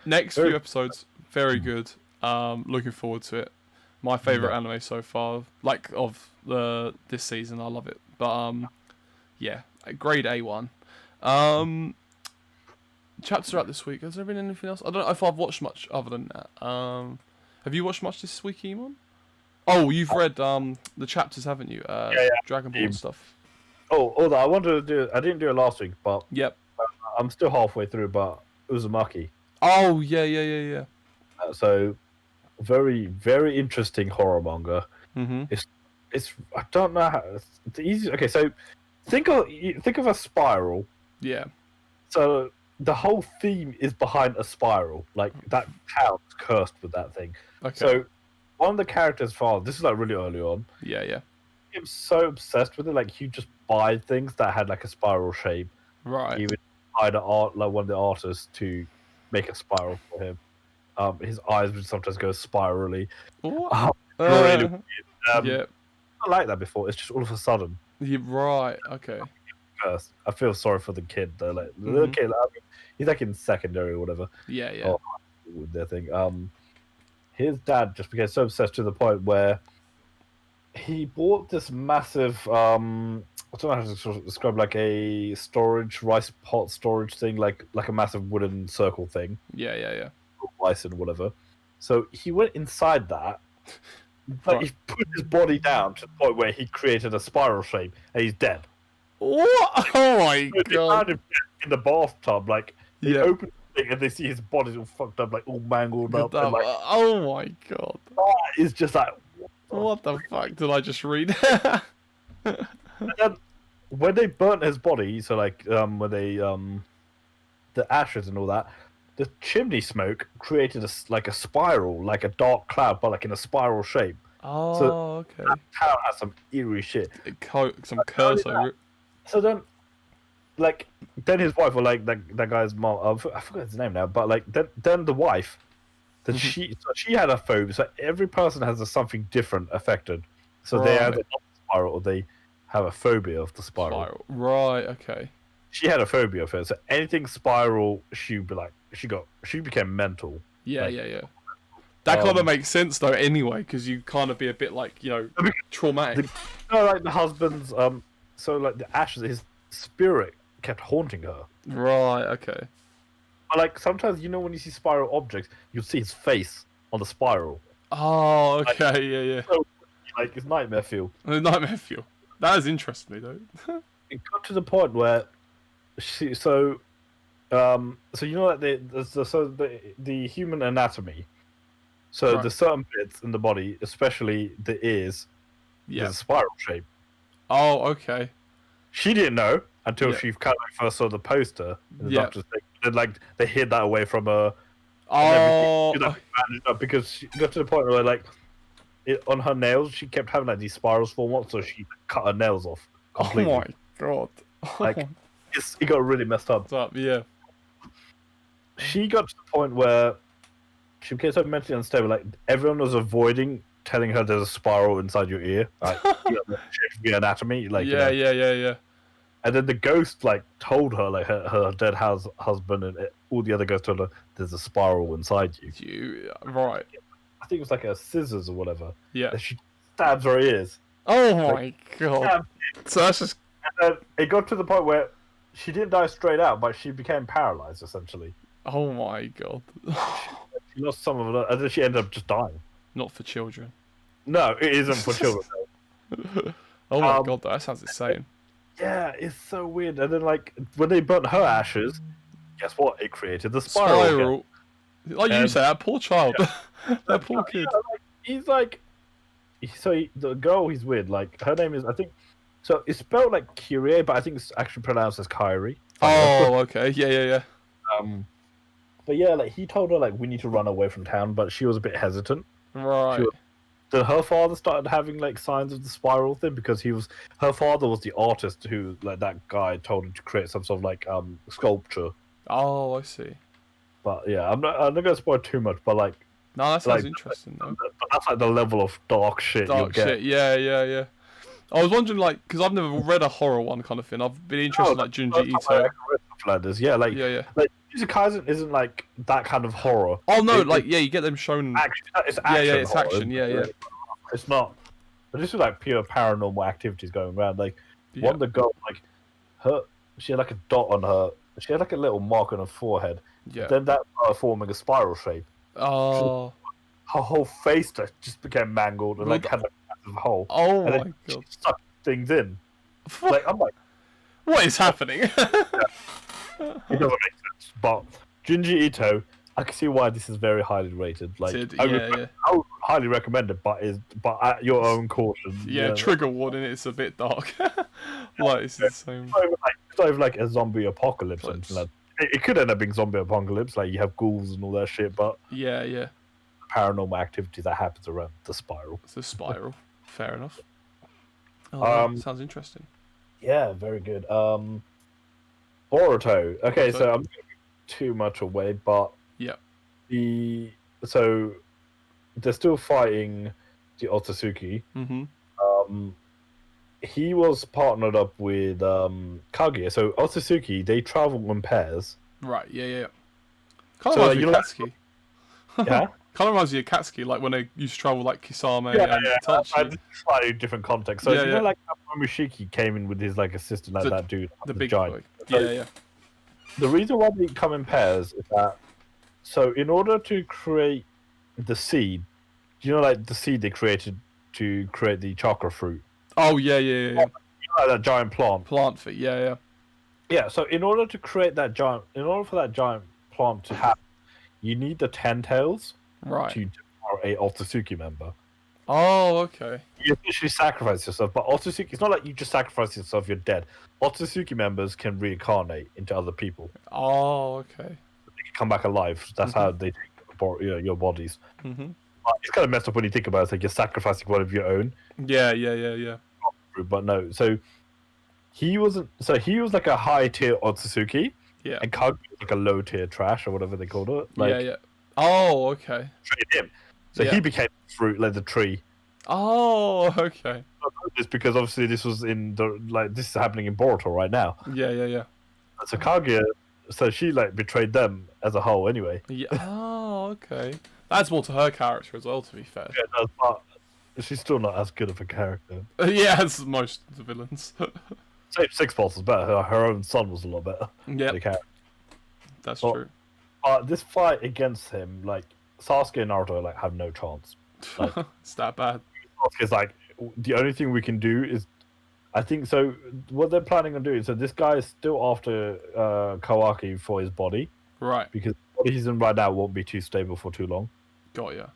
next few episodes, very good. Looking forward to it. My favorite anime so far, like of this season. I love it. But grade A1. Chapters out this week. Has there been anything else? I don't know if I've watched much other than that. Have you watched much this week, Eamon? Oh, you've read the chapters, haven't you? Dragon Ball and stuff. Oh, I wanted to do. I didn't do it last week, but I'm still halfway through. But Uzumaki. Oh yeah. So, very very interesting horror manga. Mm-hmm. It's I don't know how it's easy. Okay, so think of a spiral. Yeah. So the whole theme is behind a spiral. Like that town's cursed with that thing. Okay. So one of the characters' father. This is like really early on. Yeah. He was so obsessed with it, like he'd just buy things that had like a spiral shape. Right. He would hire one of the artists to make a spiral for him. His eyes would sometimes go spirally. Really weird. I like that before. It's just all of a sudden. Yeah, right. Okay. I feel sorry for the kid though. Like the little kid, he's like in secondary or whatever. Yeah. With their thing. His dad just became so obsessed to the point where he bought this massive I don't know how to describe, like a rice pot storage thing, like a massive wooden circle thing. Yeah. Rice and whatever. So he went inside that, but he put his body down to the point where he created a spiral shape, and he's dead. What? Oh my god! They found him in the bathtub, like they open the thing and they see his body's all fucked up, like all mangled up. And, like, oh my god! That is just like. What the fuck did I just read? And then, when they burnt his body, so like when they the ashes and all that, the chimney smoke created a spiral, like a dark cloud, but like in a spiral shape. Oh, okay. That town has some eerie shit. Some curse over it. So then, like, then his wife, or like that guy's mom, I forgot his name now, but like then the wife, then she had a phobia. So every person has something different affected. So they either not the spiral or they have a phobia of the spiral. Right. Okay. She had a phobia of it. So anything spiral, she'd be like, she became mental. Yeah. That kind of makes sense though, anyway, because you kind of be a bit like, traumatic. Like the husband's, so like the ashes, his spirit kept haunting her. Right. Okay. But like sometimes, when you see spiral objects, you'll see his face on the spiral. Oh, okay. Yeah. So, like it's nightmare fuel. Nightmare fuel. That is interesting though. It got to the point where the human anatomy. So the certain bits in the body, especially the ears, there's a spiral shape. Oh, okay. She didn't know until she kind of first saw the poster. And the doctors they hid that away from her. Oh, because she got to the point where on her nails, she kept having like these spirals form up, so she cut her nails off completely. Oh my god! Like it got really messed up. Yeah. She got to the point where she became so mentally unstable. Like everyone was avoiding telling her there's a spiral inside your ear, like the anatomy. Like yeah. And then the ghost told her her dead husband and all the other ghosts told her there's a spiral inside you. Right. I think it was like a scissors or whatever. Yeah. And she stabs her ears. Oh my god. So that's just. And then it got to the point where she didn't die straight out, but she became paralyzed essentially. Oh my god. She lost some of her, and then she ended up just dying. Not for children. No, it isn't for children. Oh my god, that sounds insane. Yeah, it's so weird. And then when they burnt her ashes, guess what? It created the spiral. Again. Like you say, that poor child. That poor kid. He's the girl, he's weird. Her name is, I think, so it's spelled like Kyrie, but I think it's actually pronounced as Kyrie. Oh, okay. Yeah. But yeah, he told her we need to run away from town, but she was a bit hesitant. Right. Then her father started having signs of the spiral thing because her father was the artist who that guy told him to create some sort of sculpture. Oh, I see. But yeah, I'm not gonna spoil too much, but no, that sounds interesting though. But that's the level of dark shit you'll get. Yeah. I was wondering because I've never read a horror one kind of thing. I've been interested in Junji Ito. Yeah, yeah. Jujutsu Kaisen isn't that kind of horror. Oh no, you get them shown. Action. It's action. Yeah, it's horror. action. Yeah. It's not. But this is pure paranormal activities going around. One of the girls, she had a dot on her. She had a little mark on her forehead. Yeah. Then that started forming a spiral shape. Oh. Her whole face just became mangled and had a massive hole. Oh and my god! god! She sucked things in. I'm what is happening? It doesn't make sense. But Junji Ito, I can see why this is very highly rated. I would highly recommend it, but at your own caution. Yeah, trigger warning. It's a bit dark. It's the same. It's not even a zombie apocalypse. Or anything it could end up being zombie apocalypse. You have ghouls and all that shit, but yeah. Paranormal activity that happens around the spiral. It's a spiral. Fair enough. Sounds interesting. Yeah, very good. Boruto. Okay, so I'm not giving too much away, but so they're still fighting the Otsutsuki. Mm-hmm. He was partnered up with Kaguya. So Otsutsuki, they travel in pairs. Right. Yeah. Kind of reminds me of Katsuki. Yeah. Kind of reminds me of Katsuki, when they used to travel Kisame and Itachi. Slightly different context. So Mushiki came in with his assistant, that dude, the big giant. Boy. Yeah. The reason why they come in pairs is that in order to create the seed, the seed they created to create the chakra fruit. Oh yeah. That giant plant. Plant fruit. Yeah. Yeah. So in order for that giant plant to happen, you need the 10 tails. Right. To devour a Otsutsuki member. Oh, okay. You officially sacrifice yourself, but Otsutsuki, it's not like you just sacrifice yourself, you're dead. Otsutsuki members can reincarnate into other people. Oh, okay. They come back alive. That's how they take your bodies. Mm-hmm. It's kind of messed up when you think about it. It's like you're sacrificing one of your own. Yeah. But no, so he wasn't. So he was like a high tier Otsutsuki. Yeah. And Kaguya was like a low tier trash or whatever they called it. Like, yeah. Oh, okay. Trained him. So he became fruit, like the tree. Oh, okay. Just because obviously this was this is happening in Boruto right now. Yeah. So Kaguya, so she like betrayed them as a whole anyway. Yeah. Oh, okay. That's more to her character as well, to be fair. Yeah, it does, but she's still not as good of a character. Yeah, as most of the villains. Six Pulse was better. Her own son was a lot better. Yeah. That's true. This fight against him, like Sasuke and Naruto, like have no chance. Like, it's that bad. Sasuke's like, the only thing we can do is, I think so. What they're planning on doing, so this guy is still after Kawaki for his body, right? Because the body he's in right now won't be too stable for too long. Got ya.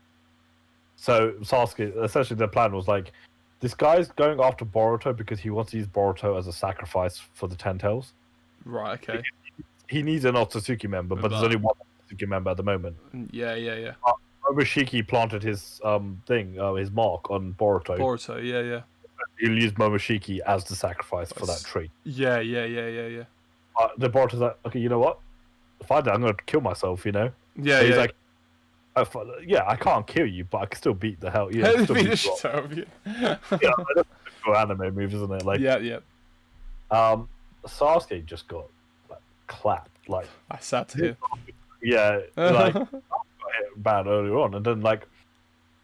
So Sasuke, essentially, their plan was like, this guy's going after Boruto because he wants to use Boruto as a sacrifice for the Ten Tails. Right. Okay. He needs an Otsutsuki member, but there's only one Otsutsuki member at the moment. Yeah. Momoshiki planted his his mark on Boruto. Boruto, yeah. He'll use Momoshiki as the sacrifice for that tree. Yeah. The Boruto's like, okay, you know what? If I die, I'm going to kill myself, you know? Yeah, He's like, I can't kill you, but I can still beat the hell. Yeah, beat the shit out of you. Yeah, that's a cool anime move, isn't it? Like, yeah. Sasuke just got like clapped. Like, that's sad to hear. Yeah, like got hit bad earlier on, and then like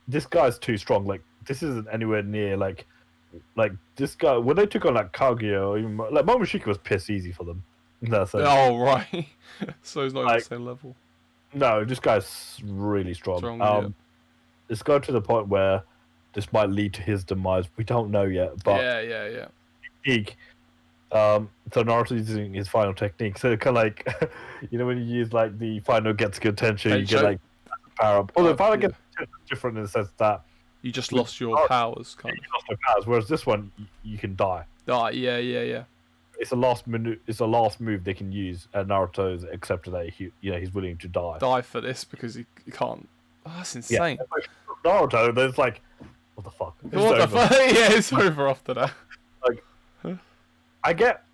this guy's too strong. Like, this isn't anywhere near like this guy when they took on like Kaguya or even like Momoshiki was piss easy for them. That's it. Oh right, so he's not on the same level. No, this guy's really strong. Yeah. It's got to the point where this might lead to his demise. We don't know yet, but yeah. Technique. So Naruto's using his final technique. So kind of like, you know, when you use like the final gets good tension, you get like power up. Although final gets different in the sense that you just lost your powers, kind of. You lost your powers, whereas this one you can die. Yeah. It's a last minute. It's a last move they can use, and Naruto's accepted that he's willing to die. Die for this because he can't. Oh, that's insane. Yeah. Naruto, there's like, what the fuck? What the fuck? Yeah, it's over after that. Like, I get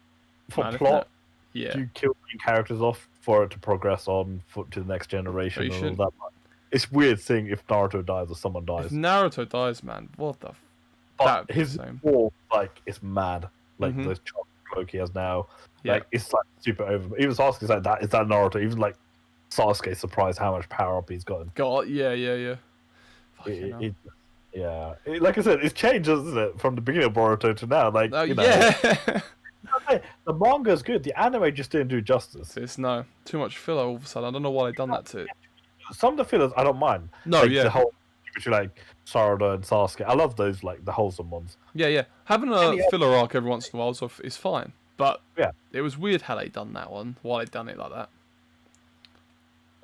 for plot. Yeah. You kill main characters off for it to progress on to the next generation and all that. It's weird seeing if Naruto dies or someone dies. If Naruto dies, man, what the? But his war, like, is mad. Like the chocolate cloak he has now, like it's like super over. Even Sasuke's like that. Is that Naruto? Even like Sasuke's surprised how much power up he's gotten. Yeah. Like I said, it's changed, isn't it, from the beginning of Boruto to now? Like, the manga's good. The anime just didn't do justice. It's too much filler all of a sudden. I don't know why they've done that to it. Some of the fillers I don't mind. No, like, the whole between like Sarada and Sasuke. I love those, like the wholesome ones. Yeah. Having a filler arc every once in a while is fine. But it was weird how they done that one. Why they done it like that.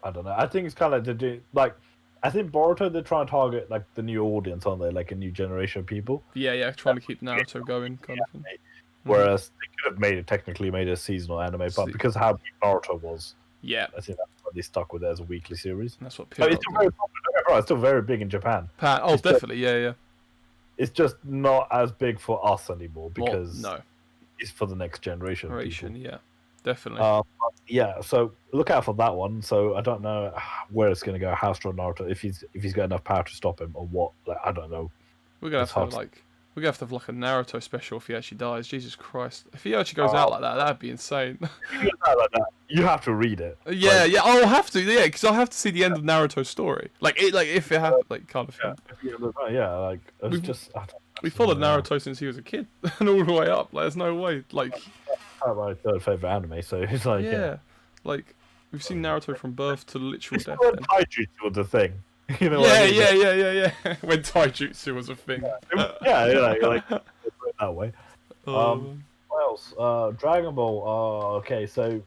I don't know. I think it's kind of like they do like. I think Boruto, they're trying to target like the new audience, aren't they? Like a new generation of people. Yeah, trying to keep Naruto going, kind of thing. Whereas they could have technically made a seasonal anime, but because of how big Naruto was, I think that's why they stuck with it as a weekly series. And that's what people. It's still very popular. It's still very big in Japan. It's definitely, yeah. It's just not as big for us anymore because it's for the next generation. Yeah, definitely. So look out for that one. So I don't know where it's going to go. How strong Naruto, if he's got enough power to stop him, or what? Like, I don't know. We're gonna have to have like a Naruto special if he actually dies. Jesus Christ! If he actually goes out like that, that'd be insane. If he goes out like that, you have to read it. Yeah. I'll have to. Yeah, because I'll have to see the end of Naruto's story. If it happens, kind of thing. We followed Naruto since he was a kid and all the way up. Like, there's no way. Like, my third favorite anime, so it's like like we've seen Naruto from birth to literal death. Taijutsu was the thing. You know yeah. When taijutsu was a thing. Like that way. What else? Dragon Ball. Okay, so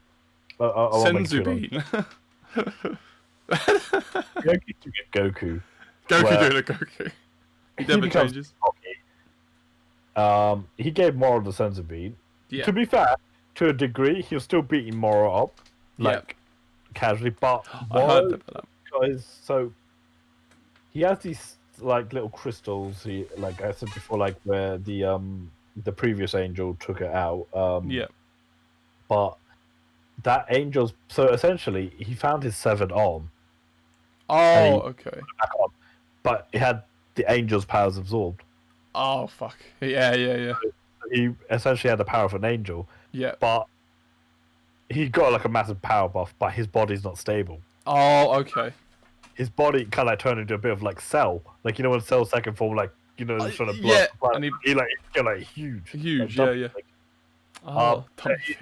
Senzu Bean. Goku. Goku doing a Goku. He never changes. He gave Moro the Senzu Bean. Yeah. To be fair, to a degree, he was still beating Moro up. Like, casually, but I heard about that. Guys, so he has these like little crystals. He, like I said before, like where the previous angel took it out. Yeah. But that angel's so essentially he found his severed arm. Oh, okay. But it had the angel's powers absorbed. Oh fuck. Yeah. He essentially had the power of an angel. Yeah. But he got like a massive power buff, but his body's not stable. Oh, okay. His body kind of like turned into a bit of like Cell, like you know when Cell's second form, like you know, sort of yeah, and he got like huge, like, yeah.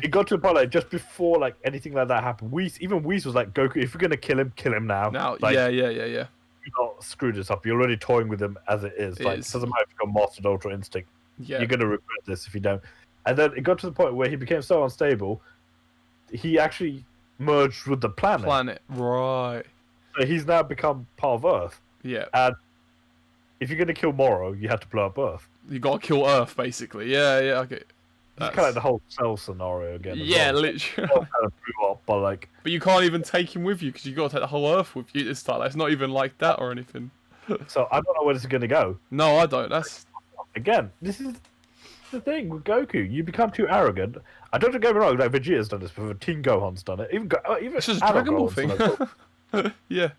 It got to a point like just before like anything like that happened. Even Whis was like, Goku, if you're gonna kill him now. Like, yeah. You're not screw this up. You're already toying with him as it is. It doesn't matter if you've got mastered Ultra Instinct. Yeah. You're gonna regret this if you don't. And then it got to the point where he became so unstable, he actually merged with the planet. Right. So he's now become part of Earth. Yeah. And if you're gonna kill Moro, you have to blow up Earth. You gotta kill Earth, basically. Yeah, okay. It's kind of like the whole Cell scenario again. Yeah, well. literally. Kind of blew up, but you can't even take him with you because you got to take the whole Earth with you this time. It's not even like that or anything. So I don't know where this is going to go. No, I don't. That's again, this is the thing with Goku. You become too arrogant. I don't get me wrong. Like Vegeta's done this before. Teen Gohan's done it. Even it's just a Dragon Ball thing. Yeah.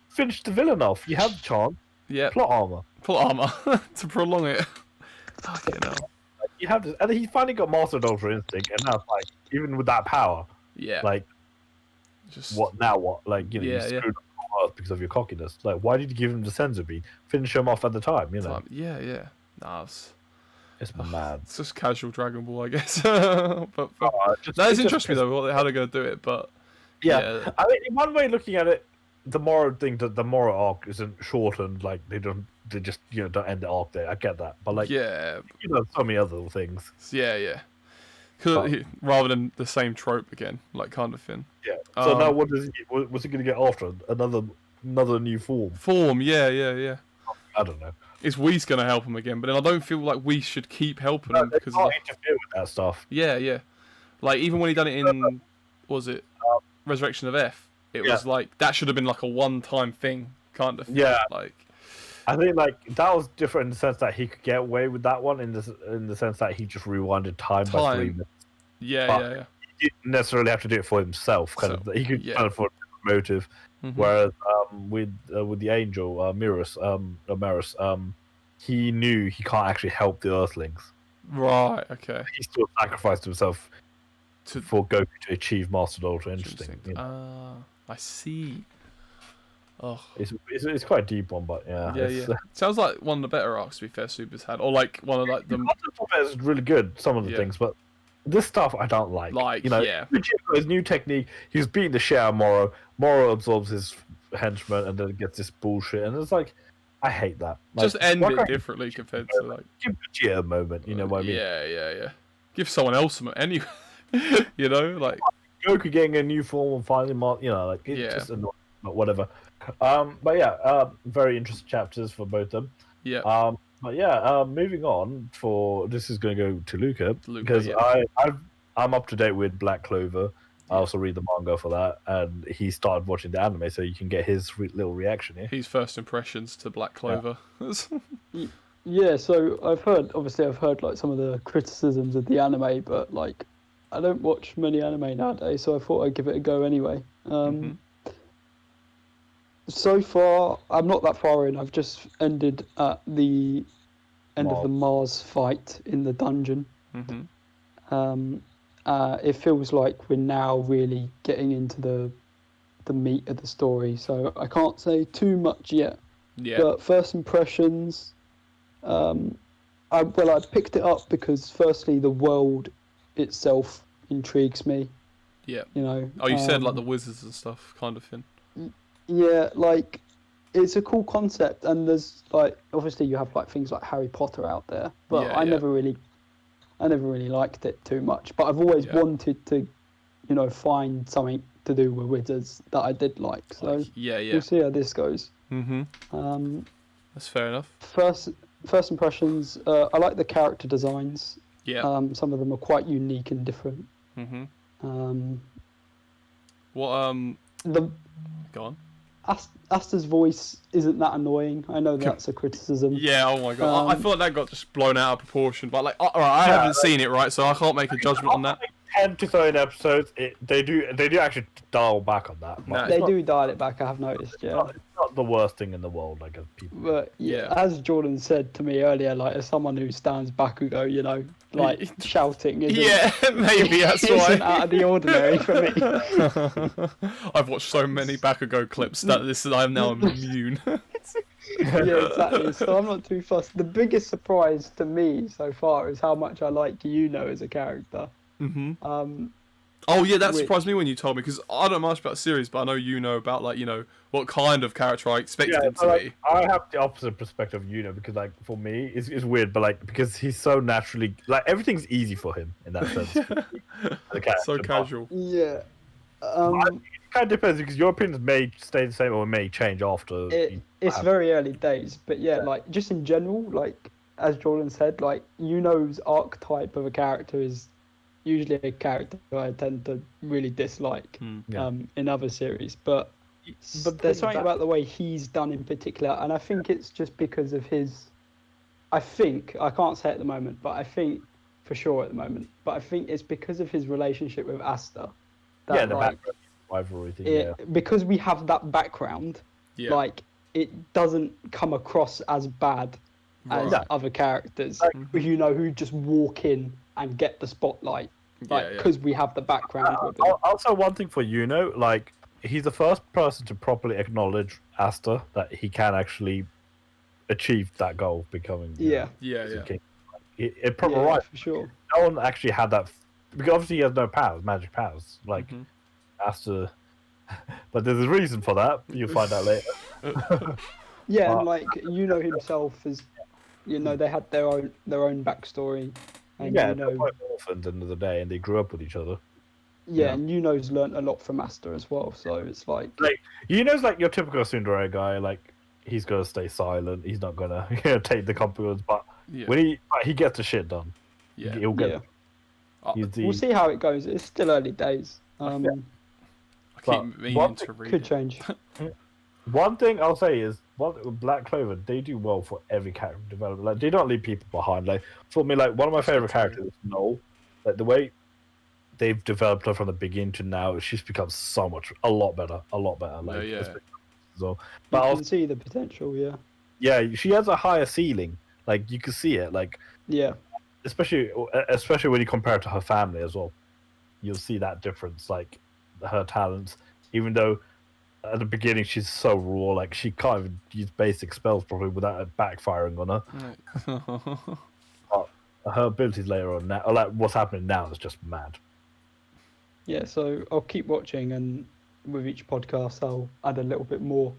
Finish the villain off. You have the chance. Yeah. Plot armor to prolong it. Fucking hell. You have this, and he finally got mastered Ultra Instinct, and now it's like even with that power, like, just what now? What like you screwed up Earth because of your cockiness. Like, why did you give him the Senzu Bean? Finish him off at the time, you know? Yeah. Nah, it's mad. It's just casual Dragon Ball, I guess. but it's interesting though how they're gonna do it. But yeah, I mean, in one way, looking at it, the Moro thing, the Moro arc isn't shortened. Like they just don't end the arc there. I get that, but like so many other things. Yeah. Rather than the same trope again, like kind of thing. Yeah. So now what's he gonna get after? Another new form? Yeah. I don't know. Is Whis gonna help him again? But then I don't feel like we should keep helping him because can't interfere with that stuff. Yeah. Like even when he done it in Resurrection of F, it was like that should have been like a one-time thing, kind of. Yeah. Like I think like that was different in the sense that he could get away with that one in the sense that he just rewinded time. By 3 minutes. Yeah. He didn't necessarily have to do it for himself. He could kind of for a different motive. Mm-hmm. Whereas with the angel Maris, he knew he can't actually help the Earthlings. Right. Okay. He still sacrificed himself for Goku to achieve Mastered Ultra Instinct. I see. Oh, it's quite a deep one, but yeah. Sounds like one of the better arcs to be fair Super's had, or like one of like the. It's really good. Some of the things, but this stuff I don't like. His new technique. He was beating the shit out of Moro. Moro absorbs his henchman, and then gets this bullshit, and it's like, I hate that. Like, just end it differently compared to like. Give Vegeta a moment. You know what I mean? Yeah. Give someone else a moment. Anyway, like Goku getting a new form and finally, like it's just annoying, but whatever. But yeah, very interesting chapters for both of them. Yeah. But yeah, moving on. This is going to go to Luca because I'm up to date with Black Clover. I also read the manga for that, and he started watching the anime, so you can get his little reaction here. His first impressions to Black Clover. Yeah, so I've heard like some of the criticisms of the anime, but like I don't watch many anime nowadays, so I thought I'd give it a go anyway. So far, I'm not that far in. I've just ended at the end of the Mars fight in the dungeon. Mm-hmm. It feels like we're now really getting into the meat of the story, so I can't say too much yet. Yeah. But first impressions, I picked it up because firstly the world itself intrigues me. Yeah. You said like the wizards and stuff, kind of thing. Yeah, like it's a cool concept, and there's like obviously you have like things like Harry Potter out there, but I never really liked it too much. But I've always wanted to, find something to do with wizards that I did like. So we'll see how this goes. Mm-hmm. That's fair enough. First impressions, I like the character designs. Yeah. Some of them are quite unique and different. Mm-hmm. What The Go on. Asta's voice isn't that annoying. I know that's a criticism. Yeah, oh my god. I feel like that got just blown out of proportion. But like, alright, I haven't seen it, right? So I can't make a judgment on that. 10 to 13 episodes, they do actually dial back on that. No, They do dial it back, I have noticed, yeah. It's not the worst thing in the world, I guess people. But yeah, as Jordan said to me earlier, like as someone who stands Bakugo, you know, like shouting isn't, maybe that's isn't why. out of the ordinary for me. I've watched so many Bakugo clips that I'm now immune. Yeah, exactly. So I'm not too fussed. The biggest surprise to me so far is how much I like Yuno as a character. Oh yeah, that surprised me when you told me, because I don't know much about the series, but I know you know about, like, you know, what kind of character I expected him to be. I have the opposite perspective of Yuno, because like for me it's weird, but like because he's so naturally, like, everything's easy for him in that sense. So casual. Yeah. It kind of depends, because your opinions may stay the same or may change after. It's very early days, but yeah, like just in general, like as Jordan said, like Yuno's archetype of a character is usually a character I tend to really dislike in other series, but there's something about the way he's done in particular, and I think it's just because of his. I can't say at the moment, but I think for sure at the moment, but I think it's because of his relationship with Asta. That, the background rivalry thing. Because we have that background, like it doesn't come across as bad as other characters, who just walk in and get the spotlight, because we have the background with them. Also, one thing for Yuno, like, he's the first person to properly acknowledge Asta that he can actually achieve that goal of becoming king. It probably right for sure. No one actually had that, because obviously he has no powers, magic powers, like Asta. But there's a reason for that. You'll find out later. And like Yuno himself is, you know, they had their own backstory. And they're both orphans at the end of the day, and they grew up with each other. And Yuno's learnt a lot from Asta as well, so it's like Yuno's like your typical tsundere guy. Like, he's gonna stay silent. He's not gonna take the compliments, but when he gets the shit done, he'll get. We'll see how it goes. It's still early days. I keep meaning to read. Could change. One thing I'll say is, Black Clover, they do well for every character development. Like, they don't leave people behind. Like, for me, like, one of my favorite characters is Noel. Like, the way they've developed her from the beginning to now, she's become a lot better. Like, so, but you can see the potential. Yeah, she has a higher ceiling. Like, you can see it. Like, especially when you compare it to her family as well, you'll see that difference. Like, her talents, even though at the beginning she's so raw, like she can't even use basic spells probably without it backfiring on her. But her abilities later on now, like what's happening now, is just mad. Yeah, so I'll keep watching, and with each podcast I'll add a little bit more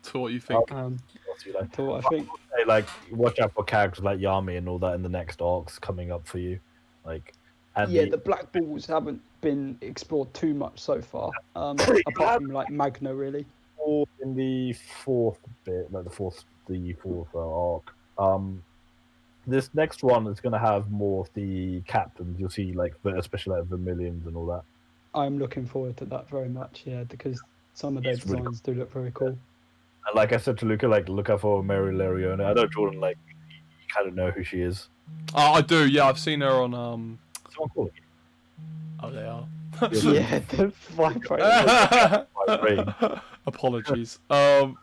to what you think. To what I think. Like, watch out for characters like Yami and all that in the next arcs coming up for you. Like, and the Black Balls haven't been explored too much so far, apart from like Magna, really. Or in the fourth bit, like the fourth arc. This next one is going to have more of the captains. You'll see, like, especially like Vermilions and all that. I'm looking forward to that very much, because some of their designs do look very cool. And like I said to Luca, like, look out for Mary Lariona. I know Jordan, like, you kind of know who she is. Oh, I do. Yeah, I've seen her on Someone call it. Oh, they are. The vibrating. Apologies. No,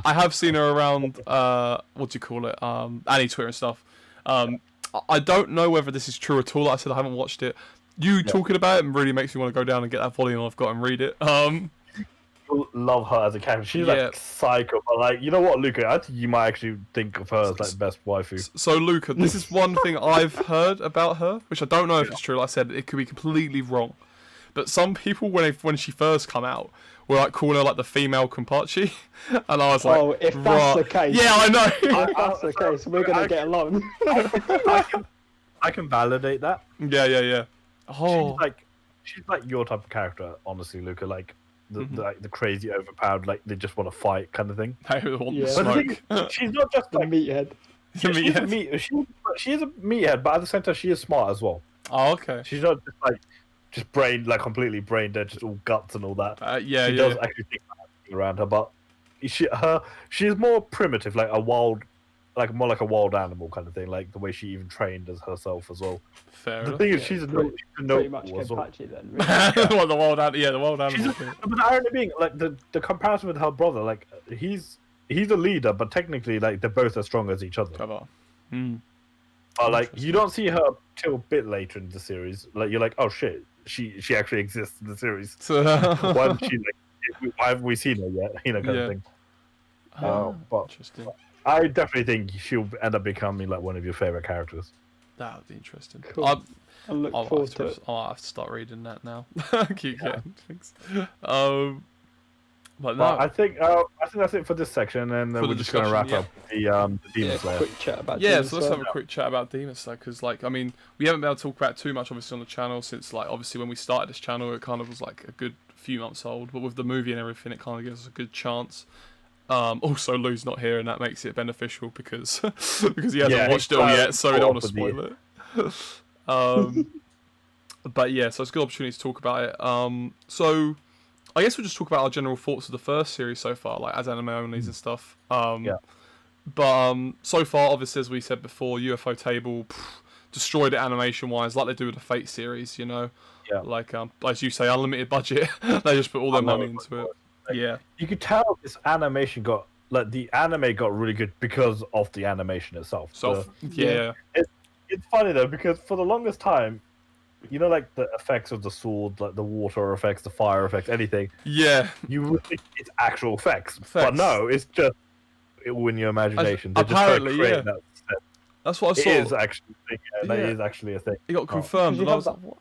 I have seen her around. What do you call it? Annie Twitter and stuff. I don't know whether this is true at all. Like I said, I haven't watched it. You talking about it really makes me want to go down and get that volume I've got and read it. Love her as a character. She's like psycho, but like, you know what, Luca? I think you might actually think of her as like the best waifu. So Luca, this is one thing I've heard about her, which I don't know if it's true. Like I said, it could be completely wrong. But some people, when she first come out, were like calling her like the female Kenpachi, and I was like, "Oh, if that's the case, yeah, I know. If that's the case, we're gonna get along." I can validate that. Yeah. Oh, she's like your type of character, honestly, Luca. Like the crazy, overpowered, like they just want to fight kind of thing. They want the smoke. But she's not just like meathead. She is a meathead, but at the same time, she is smart as well. Oh, okay. She's not just like just completely brain dead, just all guts and all that. She does actually think around her, but she's more primitive, like more like a wild animal kind of thing, like the way she even trained as herself as well. Fair the enough. thing is, she's pretty much Kenpachi then. Really. Well, the wild animal. But the irony being, like the comparison with her brother, like he's a leader, but technically, like they're both as strong as each other. Clever. But like you don't see her till a bit later in the series. Like you're like, oh shit, she actually exists in the series. Why haven't we seen her yet? You know, kind of thing. But interesting. I definitely think she'll end up becoming like one of your favorite characters. That would be interesting. Cool. I look forward to it. I'll have to start reading that now. Keep getting things. But no, I think that's it for this section, and then we're just going to wrap up the Demon Slayer. Quick chat about so let's have a quick chat about Demon Slayer, because like, I mean, we haven't been able to talk about it too much obviously on the channel since, like, obviously when we started this channel it kind of was like a good few months old, but with the movie and everything it kind of gives us a good chance. Also, Lou's not here, and that makes it beneficial because he hasn't watched it all yet, so we don't want to spoil it. But yeah, so it's a good opportunity to talk about it. So I guess we'll just talk about our general thoughts of the first series so far, like as anime onlys and stuff. But so far, obviously, as we said before, UFO Table destroyed it animation-wise, like they do with the Fate series, you know. Yeah. Like as you say, unlimited budget. They just put all their money into it. Like, you could tell this animation got the anime got really good because of the animation itself. It's funny though, because for the longest time, you know, like the effects of the sword, like the water effects, the fire effects, anything. Yeah. You would think it's actual effects. But no, it's just in your imagination. Apparently, yeah. That's what I saw. It is actually a thing. That is actually a thing. It got confirmed. And I was like, what?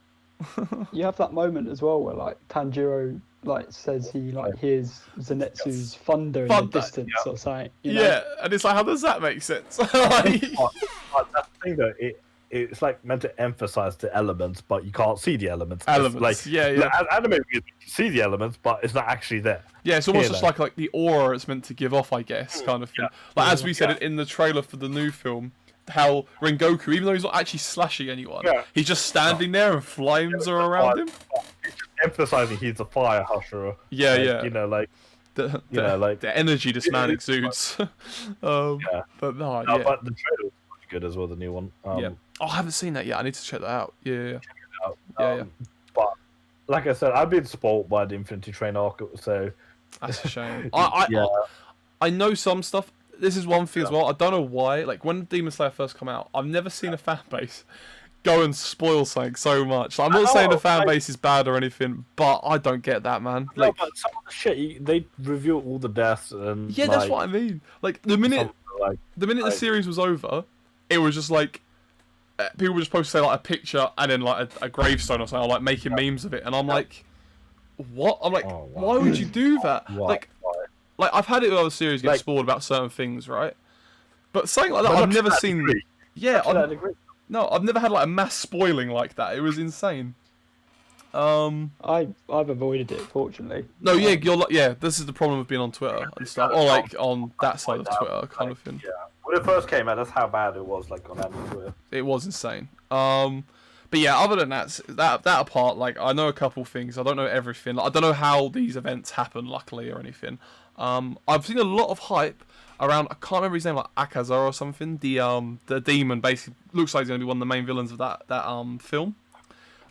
You have that moment as well where like Tanjiro says he hears Zenitsu's thunder in the distance or something. You know? Yeah, and it's like, how does that make sense? But that thing though, it's like meant to emphasize the elements, but you can't see the elements. Like, anime, you see the elements, but it's not actually there. Yeah, it's almost just like the aura it's meant to give off, I guess, kind of thing. Like as we said in the trailer for the new film, how Rengoku, even though he's not actually slashing anyone, he's just standing there and flames are around him. It's just emphasizing he's a fire husher. You know, like the energy this man exudes. But but the trailer was pretty good as well, the new one. Oh, I haven't seen that yet. I need to check that out. Check it out. But like I said, I've been spoiled by the Infinity Train arc, so that's a shame. I know some stuff. This is one thing as well. I don't know why. Like when Demon Slayer first come out, I've never seen a fan base go and spoil something so much. Like, I'm not saying the fan base is bad or anything, but I don't get that, man. Like, no, but some of the shit they reveal all the deaths and that's what I mean. Like the minute the series was over, it was just like people were just supposed to say like a picture and then like a gravestone or something, or like making memes of it, and I'm like, what? I'm like, why would you do that? Like I've had it with other series get spoiled about certain things, right? But something like that, I've never seen. I've never had like a mass spoiling like that. It was insane. I've avoided it, fortunately. No, you're like, this is the problem with being on Twitter and stuff, or like on that side of Twitter, kind of thing. Yeah, when it first came out, that's how bad it was. Like on Twitter, it was insane. But yeah, other than that apart, like I know a couple things. I don't know everything. Like, I don't know how these events happen, luckily, or anything. I've seen a lot of hype around. I can't remember his name, like Akaza or something. The demon basically looks like he's going to be one of the main villains of that film.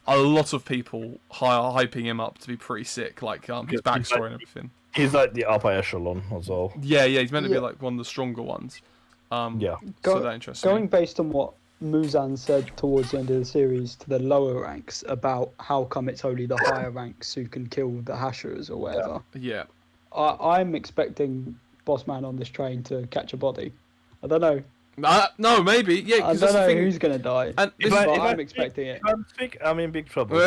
A lot of people are hyping him up to be pretty sick, like his backstory and everything. He's like the upper echelon as well. Yeah, he's meant to be like one of the stronger ones. So that interests me. Going based on what Muzan said towards the end of the series to the lower ranks about how come it's only the higher ranks who can kill the Hashers or whatever. Yeah. I'm expecting Boss Man on this train to catch a body. I don't know. No, maybe. Yeah, I don't know who's going to die. And I'm expecting it. If I speak, I'm in big trouble.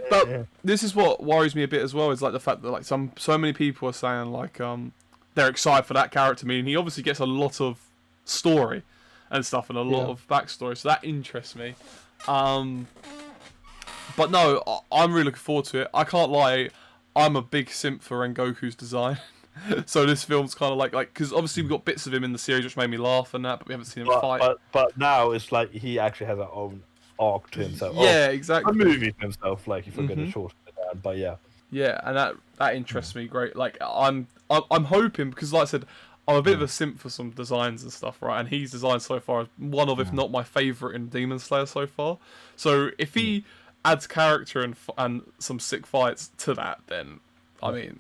But this is what worries me a bit as well, is like the fact that like so many people are saying like they're excited for that character. I mean, he obviously gets a lot of story and stuff and a lot of backstory, so that interests me. But no, I'm really looking forward to it. I can't lie, I'm a big simp for Rengoku's design. So this film's kind of like because obviously we got bits of him in the series which made me laugh and that, but we haven't seen him fight. But now it's like he actually has an own arc to himself. Yeah, exactly. A movie to himself, like if we're going to shorten it down. But yeah. Yeah, and that interests me great. Like I'm hoping, because like I said, I'm a bit of a simp for some designs and stuff, right? And he's designed so far as one of, if not my favourite in Demon Slayer so far. So if he adds character and some sick fights to that, then I mean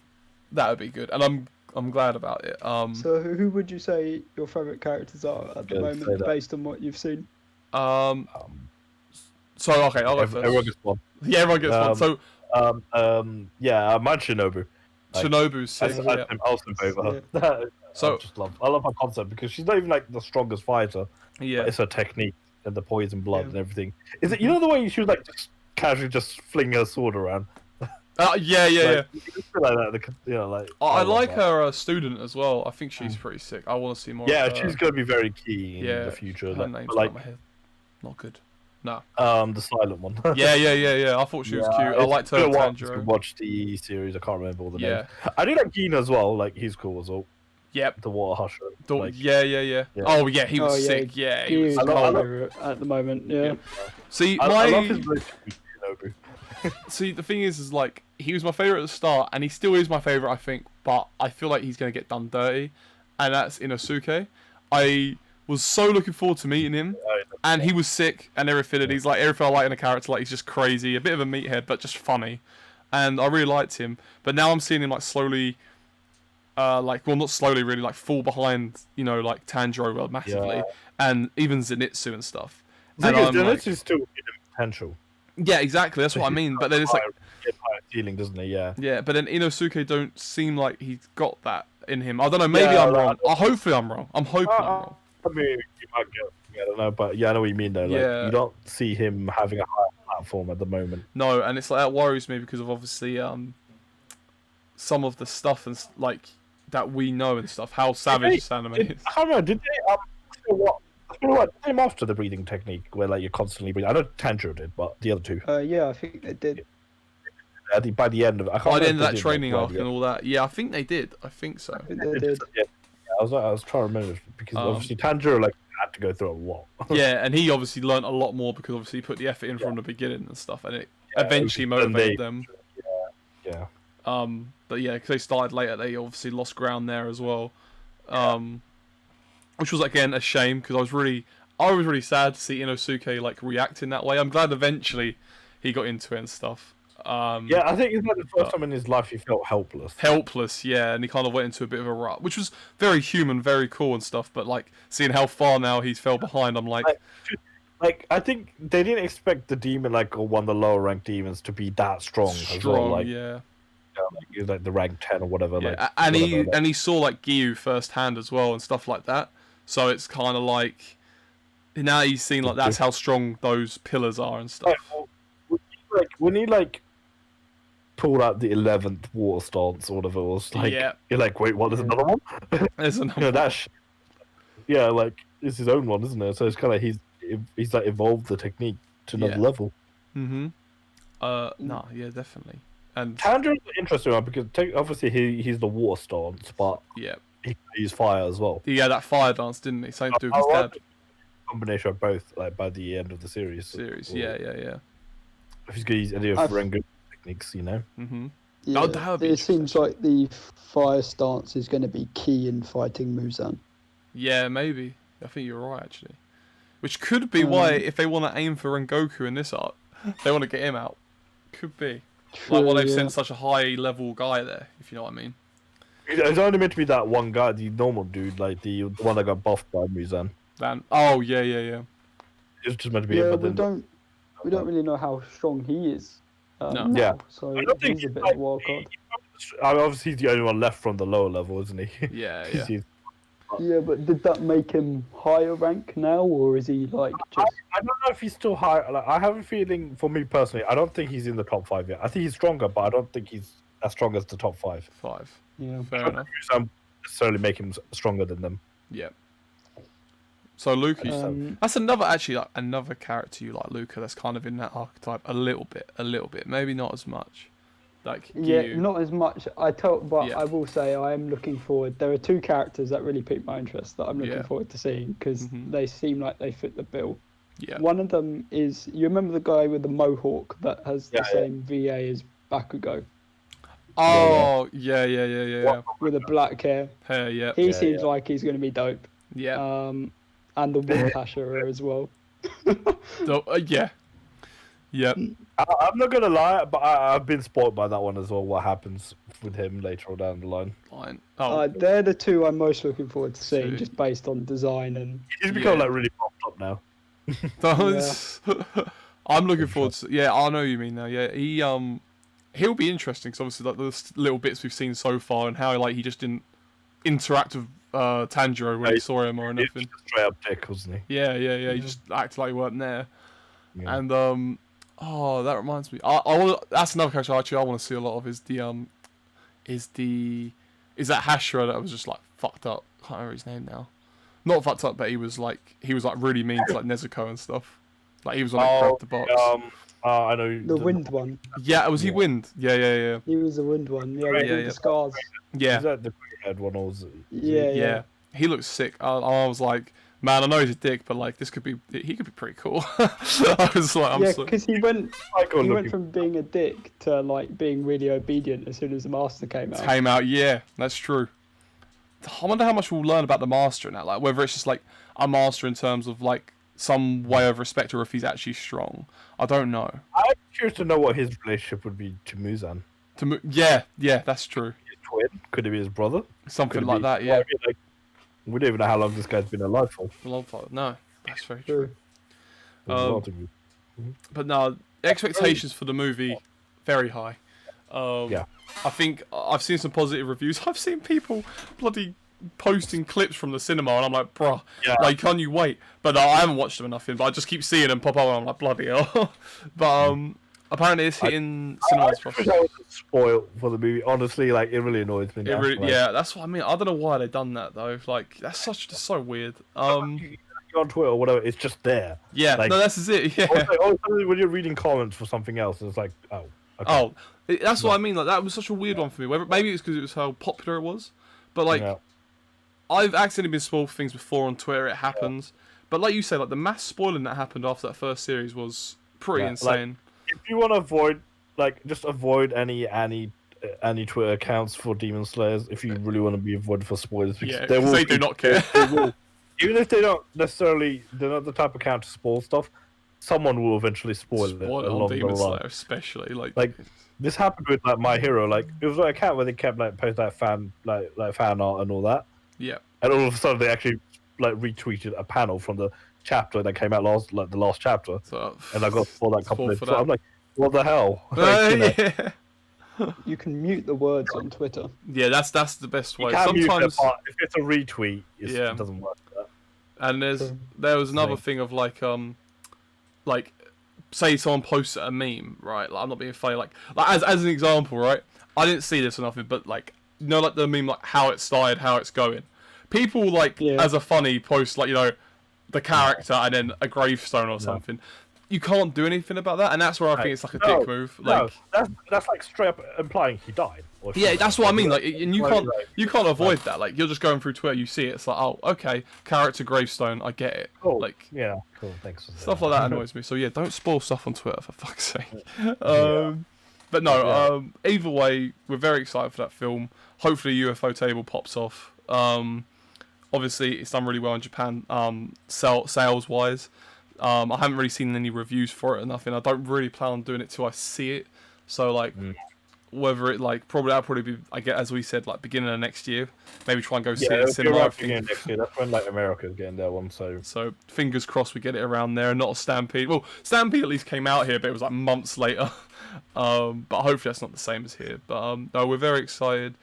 that would be good. And I'm glad about it. So who would you say your favourite characters are at the moment, based on what you've seen? So okay, I'll go first. Everyone gets one. Yeah, everyone gets one. So mine's Shinobu. Like, Shinobu's sick. I'll flip over her. So I love her concept because she's not even like the strongest fighter. Yeah, it's her technique and the poison blood and everything. Is it the way she was like just casually just flinging her sword around? Yeah. I like her student as well. I think she's pretty sick. I want to see more. Yeah, of her. she's gonna be very key in the future. Her name's out of my head. Not good. No. The silent one. Yeah. I thought she was cute. I liked her. Tanjiro. Watch the series. I can't remember all the names. I do like Gina as well. Like he's cool as well. Yep. The water husher. Yeah. Oh yeah, he was sick. Yeah, he was. I love at the moment. Yeah. See, I love his Shinobu. See, the thing is like he was my favorite at the start, and he still is my favorite, I think. But I feel like he's gonna get done dirty, and that's Inosuke. I was so looking forward to meeting him, and he was sick and everything. And he's like everything I like in a character. Like he's just crazy, a bit of a meathead, but just funny, and I really liked him. But now I'm seeing him like slowly. Not slowly, really, like fall behind, like Tanjiro massively, and even Zenitsu and stuff. Zenitsu's still in potential. Yeah, exactly. That's what I mean. But then it's like higher ceiling, doesn't he? Yeah. Yeah, but then Inosuke don't seem like he's got that in him. I don't know. Maybe I'm wrong. Hopefully I'm wrong. I'm hoping I'm wrong. I mean, you might get. I don't know, but I know what you mean though. Like, you don't see him having a higher platform at the moment. No, and it's like that worries me because of obviously some of the stuff and like. That we know and stuff, how savage this anime is. I don't know, did they, what came after the breathing technique, where like you're constantly breathing? I know Tanjiro did, but the other two. Yeah, I think they did. By the end of it, by the end of that training arc and all that, yeah, I think they did. I think so. They did. Yeah, I was trying to remember because obviously Tanjiro had to go through a lot. Yeah, and he obviously learned a lot more because obviously he put the effort in from the beginning and stuff, and it eventually motivated them. Yeah. But yeah, because they started later, they obviously lost ground there as well, which was again a shame because I was really sad to see Inosuke like react in that way. I'm glad eventually he got into it and stuff. Yeah, I think it's like the first time in his life he felt helpless. Helpless, yeah, and he kind of went into a bit of a rut, which was very human, very cool and stuff. But like seeing how far now he's fell behind, I'm like. I think they didn't expect the demon, or one of the lower ranked demons, to be that strong as well. Yeah. Like the rank 10 or whatever. Yeah, and he saw like Gyu firsthand as well and stuff like that. So it's kind of like now he's seen like that's how strong those pillars are and stuff. When he pulled out the 11th water stance or whatever it was, you're like, wait, what? There's another one. There's another. It's his own one, isn't it? So it's kind of he's like evolved the technique to another level. Yeah, definitely. And Tanjiro's an interesting one because obviously he's the water stance, but he can use fire as well. Yeah, that fire dance, didn't he? Same to do with his dad. Combination of both, like by the end of the series. Yeah. If he's going to use any of Rengoku techniques, Yeah, it seems like the fire stance is going to be key in fighting Muzan. Yeah, maybe. I think you're right, actually. Which could be why, if they want to aim for Rengoku in this arc, they want to get him out. Could be. Like why they've sent such a high level guy there, if you know what I mean. It's only meant to be that one guy, the normal dude, like the one that got buffed by Muzan. Oh yeah. It's just meant to be. Yeah, we don't really know how strong he is. No. Yeah. So I don't think he's a bit of a wild card. Obviously, he's the only one left from the lower level, isn't he? Yeah. Yeah, but did that make him higher rank now, or is he like just? I don't know if he's still high. Like, I have a feeling, for me personally, I don't think he's in the top 5 yet. I think he's stronger, but I don't think he's as strong as the top 5. Yeah, fair enough. So necessarily make him stronger than them. Yeah. So Luca, that's another character you like, Luca. That's kind of in that archetype a little bit, maybe not as much. Like not as much. I will say I am looking forward. There are 2 characters that really pique my interest that I'm looking forward to seeing because they seem like they fit the bill. Yeah. One of them is, you remember the guy with the mohawk that has the same VA as Bakugo? Oh, yeah. With the black hair. Yeah. He seems like he's going to be dope. Yeah. And the Wind Hashira as well. Yeah. Yep. I'm not gonna lie, but I've been spoiled by that one as well. What happens with him later on down the line? Fine. They're the two I'm most looking forward to seeing, just based on design and. He's become like really popped up now. I'm looking forward to. Yeah, I know what you mean now. Yeah, he'll be interesting because obviously like the little bits we've seen so far and how like he just didn't interact with Tanjiro when he saw him or anything. Straight up dick, wasn't he? Yeah. He just acted like he weren't there. Yeah. And that reminds me. That's another character actually I want to see a lot of is that Hashira that was just like fucked up. Can't remember his name now. Not fucked up, but he was like really mean to like Nezuko and stuff. Like he was on like grabbed the box. I know the wind one. Yeah, was he wind? Yeah. He was the wind one. Yeah, with the scars. Yeah. Is that the head one or was it? Yeah. He looks sick. I was like, man, I know he's a dick, but like he could be pretty cool. I was like, because he went from being a dick to like being really obedient as soon as the master came out. Yeah, that's true. I wonder how much we'll learn about the master in that, like whether it's just like a master in terms of like some way of respect or if he's actually strong. I don't know. I'm curious to know what his relationship would be to Muzan. Yeah, that's true. His twin? Could it be his brother? Something like that, yeah. We don't even know how long this guy's been alive for. No, that's very true. But no, expectations for the movie very high. I think I've seen some positive reviews. I've seen people bloody posting clips from the cinema, and I'm like, bruh, like, can't you wait? But I haven't watched them or nothing. But I just keep seeing them pop up, and I'm like, bloody hell. But apparently it's hitting cinemas. I wish I was spoiled for the movie. Honestly, like it really annoys me. Yeah, that's what I mean. I don't know why they've done that though. Like that's so weird. On Twitter or whatever, it's just there. Yeah, like, no, that's it. Yeah. Also, when you're reading comments for something else, it's like, oh. Okay. Oh, that's what I mean. Like that was such a weird one for me. Maybe it's because it was how popular it was, but like, I've accidentally been spoiled for things before on Twitter. It happens, but like you say, like the mass spoiling that happened after that first series was pretty insane. Like, if you want to avoid, like, just avoid any Twitter accounts for Demon Slayers. If you really want to be avoided for spoilers, because they do not care. Even if they're not the type of account to spoil stuff. Someone will eventually spoil it along Demon the line. Slayer, especially like this happened with like My Hero. Like it was like a account where they kept like posting like fan art and all that. Yeah. And all of a sudden they actually like retweeted a panel from the chapter that came out the last chapter. And I got for that couple of days. So I'm like, what the hell? You can mute the words on Twitter. Yeah, that's the best way. You can mute it, but if it's a retweet, it doesn't work. And there was another thing of like say someone posts a meme, right? Like I'm not being funny. Like as an example, right? I didn't see this or nothing, but like like the meme, like how it started, how it's going. People as a funny post like the character and then a gravestone or something. You can't do anything about that, and that's where I think it's like a dick move. Like that's like straight up implying he died. Yeah, that's what I mean. Like, and you can't avoid that. Like, you're just going through Twitter, you see it, it's like, oh, okay, character gravestone, I get it. Cool. Like, yeah, cool. Thanks. Stuff like that annoys me. So yeah, don't spoil stuff on Twitter for fuck's sake. But no, either way, we're very excited for that film. Hopefully, UFO Table pops off. Obviously, it's done really well in Japan, sales wise. I haven't really seen any reviews for it or nothing. I don't really plan on doing it till I see it. So like, whether it like that'll probably be, I guess, as we said, like beginning of next year. Maybe try and go see it in cinema. Beginning next year. That's when like America's getting their one. So fingers crossed we get it around there and not a Stampede. Well, Stampede at least came out here, but it was like months later. But hopefully that's not the same as here. But no, we're very excited.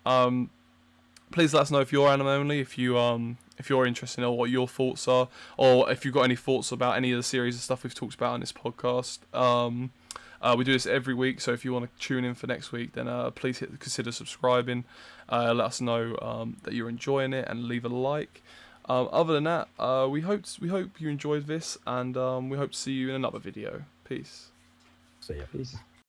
Please let us know if you're anime only, if you're interested in what your thoughts are, or if you've got any thoughts about any of the series and stuff we've talked about on this podcast. We do this every week, so if you want to tune in for next week, then please consider subscribing. Let us know that you're enjoying it and leave a like. Other than that, we hope you enjoyed this, and we hope to see you in another video. Peace. See ya. Peace.